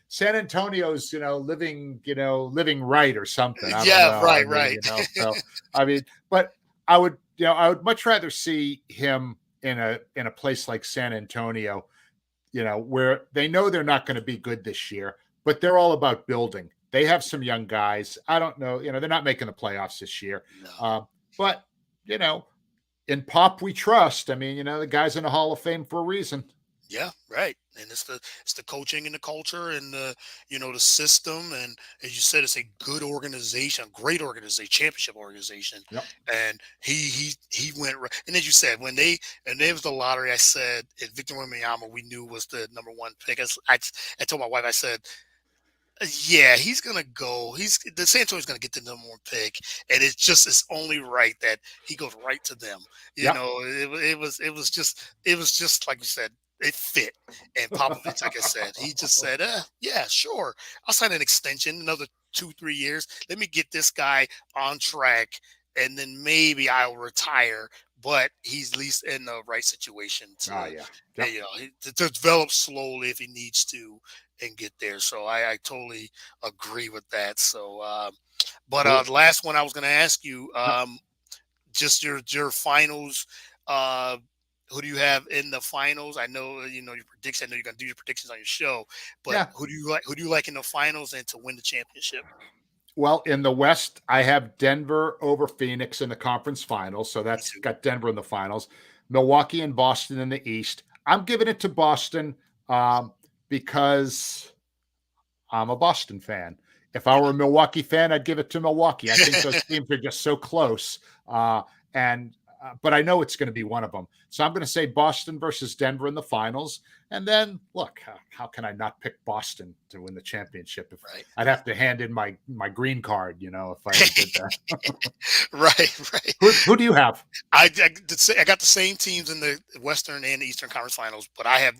San Antonio's living right or something. I don't Yeah. know. I Right. mean, Right. so I mean, but I would much rather see him in a place like San Antonio, where they know they're not going to be good this year, but they're all about building. They have some young guys. I don't know, they're not making the playoffs this year, No. but you know, in Pop we trust. I mean, the guy's in the Hall of Fame for a reason. Yeah, right. And it's the coaching and the culture and the system, and as you said, it's a good organization, great organization, championship organization. Yep. And he went right. And as you said, when they was the lottery, I said and Victor Wembanyama we knew was the number one pick. I told my wife, I said, yeah, he's gonna go. The San Antonio's gonna get the number one pick, and it's only right that he goes right to them. Yep. It was just like you said, it fit. And Popovich, like I said, he just said, yeah, sure, I'll sign an extension, another 2 3 years. Let me get this guy on track, and then maybe I'll retire. But he's at least in the right situation Ah, to, yeah. Yep. to develop slowly if he needs to and get there. So I totally agree with that. So, but Cool. the last one I was going to ask you, Yep. just your finals. Uh, who do you have in the finals? I know your prediction. I know you're going to do your predictions on your show, but Yeah. who do you like? Who do you like in the finals and to win the championship? Well, in the West, I have Denver over Phoenix in the conference finals. So Me that's too. got Denver in the finals. Milwaukee and Boston in the East. I'm giving it to Boston because I'm a Boston fan. If I were a Milwaukee fan, I'd give it to Milwaukee. I think those Yeah. teams are just so close. And but I know it's going to be one of them. So I'm going to say Boston versus Denver in the finals. And then look, how can I not pick Boston to win the championship? If Right. I'd have to hand in my green card, if I ever did that. Right. Right. Who do you have? I got the same teams in the Western and Eastern Conference Finals, but I have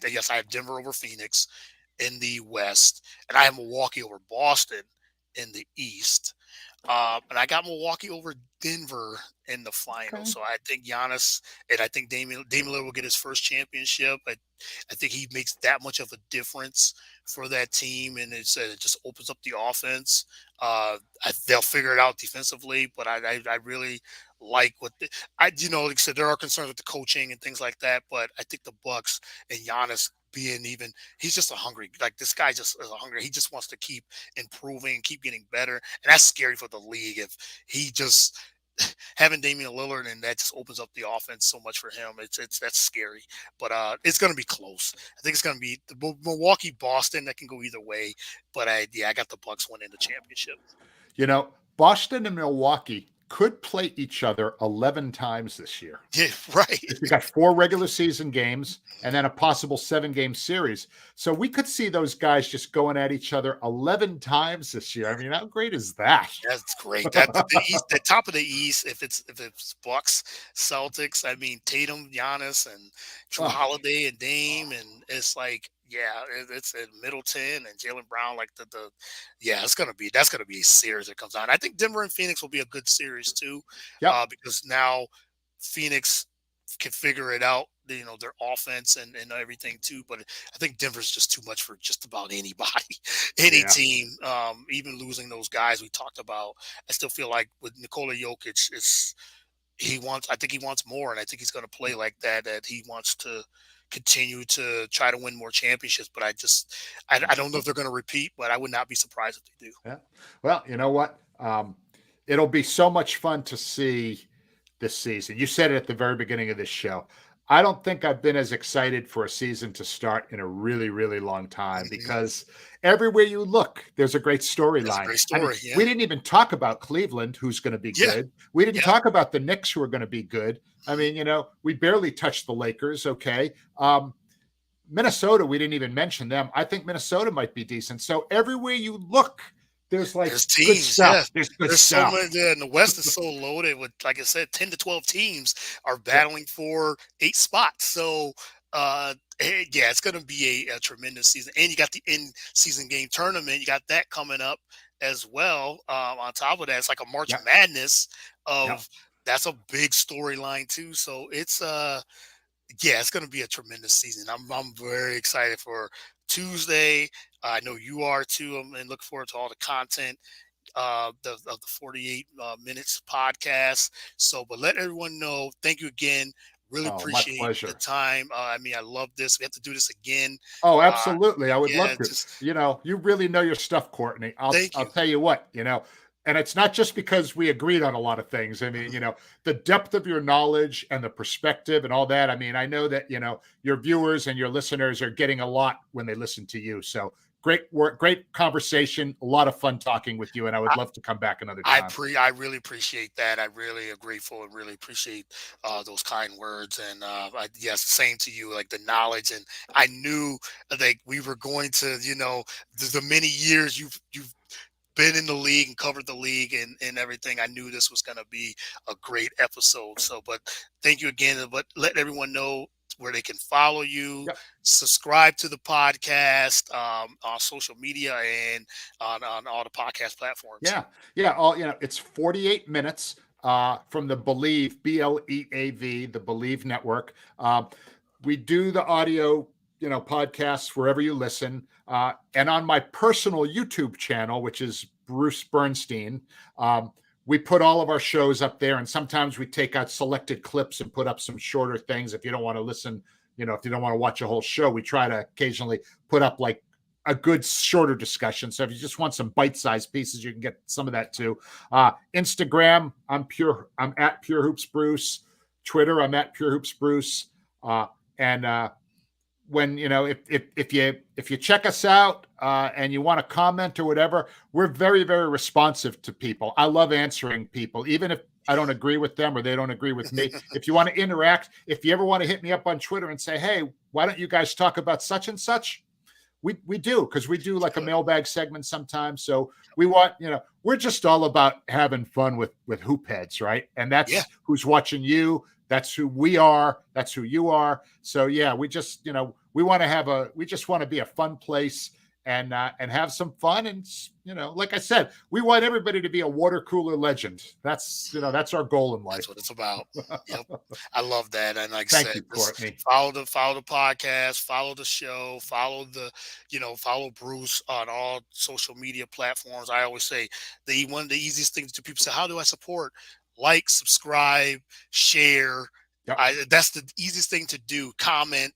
Denver over Phoenix in the West, and I have Milwaukee over Boston in the East. And I got Milwaukee over Denver in the final. Okay. So I think Giannis and I think Damian Lillard will get his first championship. I think he makes that much of a difference for that team, and it just opens up the offense. They'll figure it out defensively, but I really like like I said, there are concerns with the coaching and things like that, but I think the Bucks and Giannis being even, he's just a hungry, like this guy just is a hungry. He just wants to keep improving and keep getting better, and that's scary for the league if he just having Damian Lillard and that just opens up the offense so much for him. That's scary, but it's going to be close. I think it's going to be the Milwaukee Boston that can go either way, but I got the Bucks winning the championship. Boston and Milwaukee could play each other 11 times this year. Yeah, right. We got 4 regular season games and then a possible 7-game series. So we could see those guys just going at each other 11 times this year. I mean, how great is that? That's great. That the East, the top of the East. If it's Bucks, Celtics. I mean Tatum, Giannis, and Drew Oh, Holiday and Dame, and it's like it's Middleton and Jalen Brown. Like yeah, that's gonna be a series that comes on. I think Denver and Phoenix will be a good series too, yep. because now Phoenix can figure it out. Their offense and everything too. But I think Denver's just too much for just about anybody, any Yeah. team. Even losing those guys we talked about, I still feel like with Nikola Jokic, he wants. I think he wants more, and I think he's going to play like that. That he wants to continue to try to win more championships. But I don't know if they're going to repeat, but I would not be surprised if they do. Yeah. Well, you know what? It'll be so much fun to see this season. You said it at the very beginning of this show. I don't think I've been as excited for a season to start in a really, really long time Mhm. because everywhere you look, there's a great That's a storyline. great I mean, story. we Yeah. didn't even talk about Cleveland, who's going to be Yeah. good. We didn't Yeah. talk about the Knicks, who are going to be good. I Mhm. mean, we barely touched the Lakers. Okay. Minnesota, we didn't even mention them. I think Minnesota might be decent. So everywhere you look, there's like There's good teams, stuff. yeah. There's good There's so stuff. many there, and the West is so loaded with, like I said, 10 to 12 teams are Yeah. battling for 8 spots. So, yeah, it's gonna be a tremendous season. And you got the in-season game tournament. You got that coming up as well. On top of that, it's like a March Yeah. Madness Yeah. of that's a big storyline too. So it's yeah, it's going to be a tremendous season. I'm very excited for Tuesday. I know you are too. And look forward to all the content of the 48 minutes podcast. So, but let everyone know. Thank you again. Really Oh, my appreciate the pleasure. time. I mean, I love this. We have to do this again. Oh, Uh, absolutely. I would yeah, love to. just You really know your stuff, Courtney. I'll thank I'll you. tell you what, and it's not just because we agreed on a lot of things. I mean, Mhm. the depth of your knowledge and the perspective and all that. I mean, I know that, your viewers and your listeners are getting a lot when they listen to you. So great work, great conversation, a lot of fun talking with you, and I would love to come back another time. I really appreciate that. I really am grateful and really appreciate those kind words. And yes, same to you. Like the knowledge, and I knew like we were going to, the many years you've been in the league and covered the league and everything. I knew this was going to be a great episode. So, but thank you again. But let everyone know where they can follow you, Yep. subscribe to the podcast on social media and on all the podcast platforms. Yeah, yeah. It's 48 minutes from the Believe BLEAV, the Believe Network. We do the audio, podcasts wherever you listen, and on my personal YouTube channel, which is Bruce Bernstein. We put all of our shows up there, and sometimes we take out selected clips and put up some shorter things. If you don't want to listen, if you don't want to watch a whole show, we try to occasionally put up like a good shorter discussion. So if you just want some bite-sized pieces, you can get some of that too. Instagram, I'm at Pure Hoops Bruce. Twitter, I'm at Pure Hoops Bruce. And when if you check us out and you want to comment or whatever, we're very, very responsive to people. I love answering people, even if I don't agree with them or they don't agree with me. If you want to interact, if you ever want to hit me up on Twitter and say, hey, why don't you guys talk about such and such? We do, because we do like a mailbag segment sometimes. So we want, we're just all about having fun with hoop heads, right? And Yeah. that's who's watching you. That's who we are. That's who you are. So yeah, we just, we just want to be a fun place and have some fun. And like I said, we want everybody to be a water cooler legend. That's our goal in That's life. what it's about. Yep. I love that. And like I Thank said, you, just Courtney. follow the podcast, follow the show, follow Bruce on all social media platforms. I always say one of the easiest things to people say, how do I support? Like, subscribe, share. Yep. That's the easiest thing to do. Comment.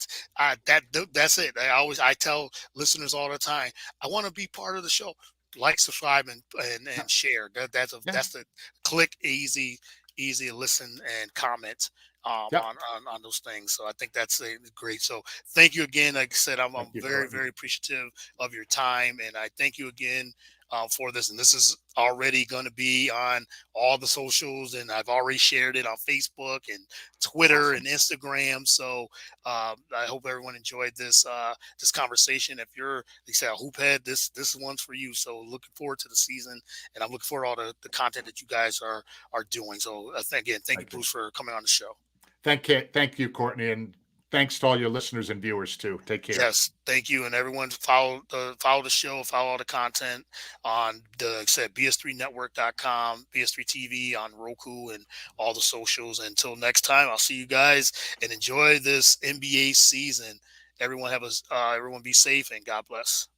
That's it. I tell listeners all the time, I want to be part of the show. Like, subscribe, and share. Yeah. That's the click easy to listen and comment Yep. on those things. So I think that's great. So thank you again. Like I said, I'm Thank you, very, Courtney. very appreciative of your time. And I thank you again for this. And this is already going to be on all the socials. And I've already shared it on Facebook and Twitter Awesome. and Instagram. So I hope everyone enjoyed this conversation. If you're, like I said, a hoop head, this one's for you. So looking forward to the season. And I'm looking forward to all the content that you guys are doing. So again, thank you, Thank you. Bruce, for coming on the show. Thank you, Courtney, and thanks to all your listeners and viewers too. Take care. Yes, thank you, and everyone follow the show, follow all the content on the like I said BS3network.com, BS3 TV on Roku, and all the socials. Until next time, I'll see you guys and enjoy this NBA season. Everyone everyone be safe and God bless.